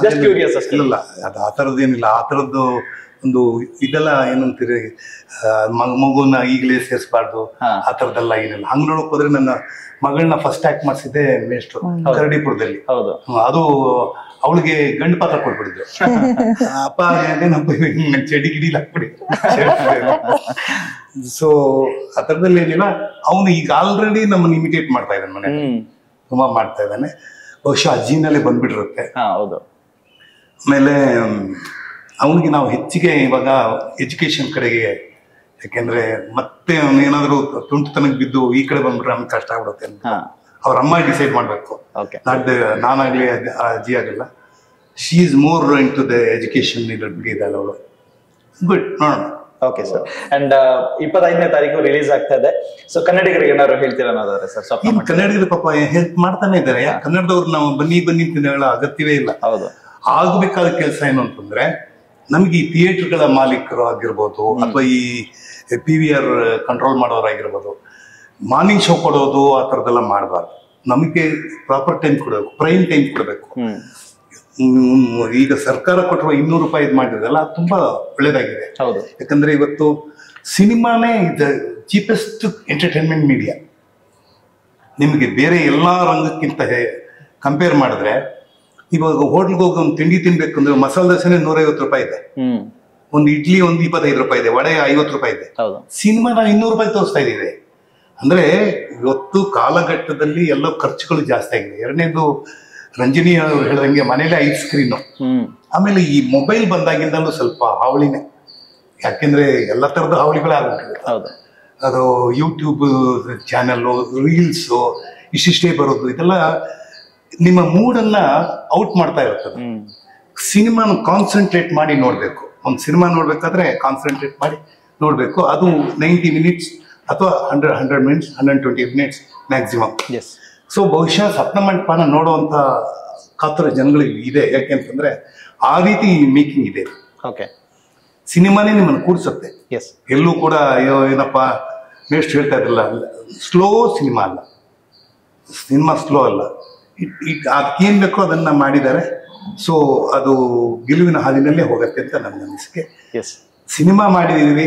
ಜಸ್ಟ್ ಕ್ಯೂರಿಯಸ್ ಅಷ್ಟೇ.
ಇಲ್ಲ, ಅದು ಆ ಥರದ್ದೇನಿಲ್ಲ. ಆ ಥರದ್ದು ಒಂದು ಇದೆಲ್ಲ ಏನಂತೀರಿ, ಮಗುನ ಈಗಲೇ ಸೇರಿಸಬಾರ್ದು ಆ ಥರದ್ದೆಲ್ಲ ಏನಿಲ್ಲ. ಹಂಗ್ ನೋಡಕ್ ಹೋದ್ರೆ ನನ್ನ ಮಗಳನ್ನ ಫಸ್ಟ್ ಆಕ್ಟ್ ಮಾಡಿಸಿದ್ದೆ ಮೇಷ್ಟ್ರು ಕರಡಿಪುರದಲ್ಲಿ. ಅದು ಅವಳಿಗೆ ಗಂಡು ಪಾತ್ರ ಕೊಟ್ಬಿಟ್ಟಿದ್ರು. ಅಪ್ಪ ಚಡಿ ಗಿಡಿಲಿ ಹಾಕ್ಬಿಡಿ. ಸೊ ಆ ಥರದಲ್ಲಿ ಏನಿಲ್ಲ. ಅವನು ಈಗ ಆಲ್ರೆಡಿ ನಮ್ಮನ್ನ ಇಮಿಟೇಟ್ ಮಾಡ್ತಾ ಇದ್ದಾನೆ, ಮನೆ ತುಂಬಾ ಮಾಡ್ತಾ ಇದ್ದಾನೆ. ಬಹುಶಃ ಅಜ್ಜಿನಲ್ಲೇ ಬಂದ್ಬಿಟ್ಟಿರುತ್ತೆ. ಆಮೇಲೆ ಅವನಿಗೆ ನಾವು ಹೆಚ್ಚಿಗೆ ಇವಾಗ ಎಜುಕೇಶನ್ ಕಡೆಗೆ, ಯಾಕೆಂದ್ರೆ ಮತ್ತೆ ಏನಾದ್ರು ತುಂಟತನಕ್ಕೆ ಬಿದ್ದು ಈ ಕಡೆ ಬಂದ್ಬಿಟ್ರೆ ನಮ್ಗೆ ಕಷ್ಟ ಆಗ್ಬಿಡುತ್ತೆ ಅಂತ ಅವ್ರ ಅಮ್ಮ ಡಿಸೈಡ್ ಮಾಡ್ಬೇಕು. ನಾನಾಗ್ಲಿ ಅಜ್ಜಿ ಆಗಿಲ್ಲ. She is more into the education ಇದ್ದಾಳೆ ಅವಳು. ಗುಡ್, ನೋಡೋಣ.
Okay sir. ಅಂಡ್ 25ನೇ ತಾರೀಕು ರಿಲೀಸ್ ಆಗ್ತಾ ಇದೆ. ಸೊ ಕನ್ನಡಿಗರಿಗೆ ಏನಾದ್ರು ಹೇಳ್ತೀರಾ ಅನ್ನೋದಾದ್ರೆ ಸರ್?
ಕನ್ನಡಿಗರು ಪಾಪ ಹೆಲ್ಪ್ ಮಾಡ್ತಾನೆ ಇದ್ದಾರೆ. ಕನ್ನಡದವ್ರು ನಾವು ಬನ್ನಿ ಅಂತ ಹೇಳೋ ಅಗತ್ಯವೇ ಇಲ್ಲ. ಆಗ್ಬೇಕಾದ ಕೆಲಸ ಏನು ಅಂತಂದ್ರೆ, ನಮ್ಗೆ ಈ ಥಿಯೇಟರ್ಗಳ ಮಾಲೀಕರು ಆಗಿರ್ಬೋದು, ಅಥವಾ ಈ PVR ಕಂಟ್ರೋಲ್ ಮಾಡೋರಾಗಿರ್ಬೋದು, ಮಾರ್ನಿಂಗ್ ಶೋ ಕೊಡೋದು ಆ ಥರದ್ದೆಲ್ಲ ಮಾಡಬಾರ್ದು. ನಮಗೆ ಪ್ರಾಪರ್ ಟೈಮ್ ಕೊಡಬೇಕು, ಪ್ರೈಮ್ ಟೈಮ್ ಕೊಡಬೇಕು. ಈಗ ಸರ್ಕಾರ ಕೊಟ್ಟಿರುವ 200 ರೂಪಾಯಿ ಇದು ಮಾಡಿದ್ರಲ್ಲ, ಅದು ತುಂಬಾ ಒಳ್ಳೇದಾಗಿದೆ. ಯಾಕಂದ್ರೆ ಇವತ್ತು ಸಿನಿಮಾನೇ ಇದು ಚೀಪೆಸ್ಟ್ ಎಂಟರ್ಟೈನ್ಮೆಂಟ್ ಮೀಡಿಯಾ. ನಿಮಗೆ ಬೇರೆ ಎಲ್ಲಾ ರಂಗಕ್ಕಿಂತ ಕಂಪೇರ್ ಮಾಡಿದ್ರೆ, ಇವಾಗ ಹೋಟ್ಲ್ಗೆ ಹೋಗಿ ಒಂದು ತಿಂಡಿ ತಿನ್ಬೇಕಂದ್ರೆ ಮಸಾಲೆ ದೋಸೆನೆ 150 ರೂಪಾಯಿ ಇದೆ, ಒಂದು ಇಡ್ಲಿ ಒಂದು 25 ರೂಪಾಯಿ ಇದೆ, ವಡೆ 50 ರೂಪಾಯಿ ಇದೆ. ಸಿನಿಮಾ ನಾವು 200 ರೂಪಾಯಿ ತೋರಿಸ್ತಾ ಇದೀವಿ. ಅಂದ್ರೆ ಇವತ್ತು ಕಾಲಘಟ್ಟದಲ್ಲಿ ಎಲ್ಲ ಖರ್ಚುಗಳು ಜಾಸ್ತಿ ಆಗಿದೆ. ಎರಡನೇದು, ರಂಜನಿ ಅವರು ಹೇಳಿದಂಗೆ ಮನೇಲೆ 5 ಸ್ಕ್ರೀನು. ಆಮೇಲೆ ಈ ಮೊಬೈಲ್ ಬಂದಾಗಿಂದಲೂ ಸ್ವಲ್ಪ ಹಾವಳಿನೇ. ಯಾಕೆಂದ್ರೆ ಎಲ್ಲ ತರದ ಹಾವಳಿಗಳೇ ಆಗ್ಬಿಟ್ಟಿದೆ. ಅದು ಯೂಟ್ಯೂಬ್ ಚಾನೆಲ್, ರೀಲ್ಸು ಇಷ್ಟಿಷ್ಟೇ ಬರೋದು, ಇದೆಲ್ಲ ನಿಮ್ಮ ಮೂಡನ್ನ ಔಟ್ ಮಾಡ್ತಾ ಇರ್ತದೆ. ಸಿನಿಮಾನ ಕಾನ್ಸಂಟ್ರೇಟ್ ಮಾಡಿ ನೋಡ್ಬೇಕು. ಒಂದು ಸಿನಿಮಾ ನೋಡ್ಬೇಕಾದ್ರೆ ಕಾನ್ಸಂಟ್ರೇಟ್ ಮಾಡಿ ನೋಡ್ಬೇಕು. ಅದು 90 ಮಿನಿಟ್ಸ್ ಅಥವಾ 100 ಮಿನಿಟ್ಸ್, 120 ಮಿನಿಟ್ಸ್ ಮ್ಯಾಕ್ಸಿಮಮ್. ಸೊ ಬಹುಶಃ ಸ್ವಪ್ನ ಮಂಟಪನ ನೋಡುವಂತ ಕಾತರ ಜನಗಳಿಗೆ ಇದೆ. ಯಾಕೆಂತಂದ್ರೆ ಆ ರೀತಿ ಮೇಕಿಂಗ್ ಇದೆ. ಸಿನಿಮಾನೇ ನಿಮ್ಮನ್ನು ಕೂಡ್ಸುತ್ತೆ. ಎಲ್ಲೂ ಕೂಡ ಏನಪ್ಪ ನೆಕ್ಸ್ಟ್ ಹೇಳ್ತಾ ಇದ್ರಲ್ಲ, ಸ್ಲೋ ಸಿನಿಮಾ ಅಲ್ಲ, ಸಿನಿಮಾ ಸ್ಲೋ ಅಲ್ಲ. ಅದಕ್ಕೇನ್ ಬೇಕೋ ಅದನ್ನ ಮಾಡಿದ್ದಾರೆ. ಸೊ ಅದು ಗೆಲುವಿನ ಹಾದಿನಲ್ಲೇ ಹೋಗತ್ತೆ ಅಂತ ನನ್ನ ಅನಿಸಿಕೆ. ಸಿನಿಮಾ ಮಾಡಿದೀವಿ,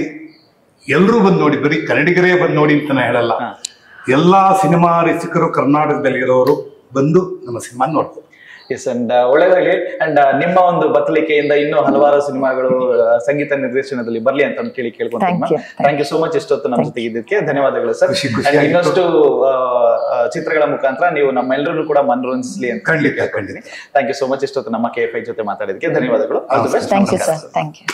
ಎಲ್ಲರೂ ಬಂದು ನೋಡಿ, ಬರೀ ಕನ್ನಡಿಗರೇ ಬಂದು ನೋಡಿ ಅಂತ ನಾನು ಹೇಳಲ್ಲ. ಎಲ್ಲಾ ಸಿನಿಮಾ ರಸಿಕರು ಕರ್ನಾಟಕದಲ್ಲಿರೋರು ಬಂದು ನಮ್ಮ ಸಿನಿಮಾ ನೋಡ್ಬೋದು.
S, and ಒಳ್ಳೆದಾಗಿ. ಅಂಡ್ ನಿಮ್ಮ ಒಂದು ಬತ್ತಲಿಕೆಯಿಂದ ಇನ್ನೂ ಹಲವಾರು ಸಿನಿಮಾಗಳು ಸಂಗೀತ ನಿರ್ದೇಶನದಲ್ಲಿ ಬರ್ಲಿ ಅಂತ ಕೇಳ್ಕೊಂತೀನಿ. ಥ್ಯಾಂಕ್ ಯು ಸೋ ಮಚ್ ಇಷ್ಟೊತ್ತು ನಮ್ಮ ಜೊತೆಗೆ ಇದ್ದಕ್ಕೆ. ಧನ್ಯವಾದಗಳು ಸರ್. ಇನ್ನಷ್ಟು ಚಿತ್ರಗಳ ಮುಖಾಂತರ ನೀವು ನಮ್ಮೆಲ್ಲರೂ ಕೂಡ ಮನರಂಜಿಸಲಿ ಅಂತ
ಖಂಡಿತ.
ಥ್ಯಾಂಕ್ ಯು ಸೋ ಮಚ್ ಇಷ್ಟೊತ್ತು ನಮ್ಮ KFI ಜೊತೆ ಮಾತಾಡಿದಕ್ಕೆ ಧನ್ಯವಾದಗಳು.
Thank you sir. Thank you.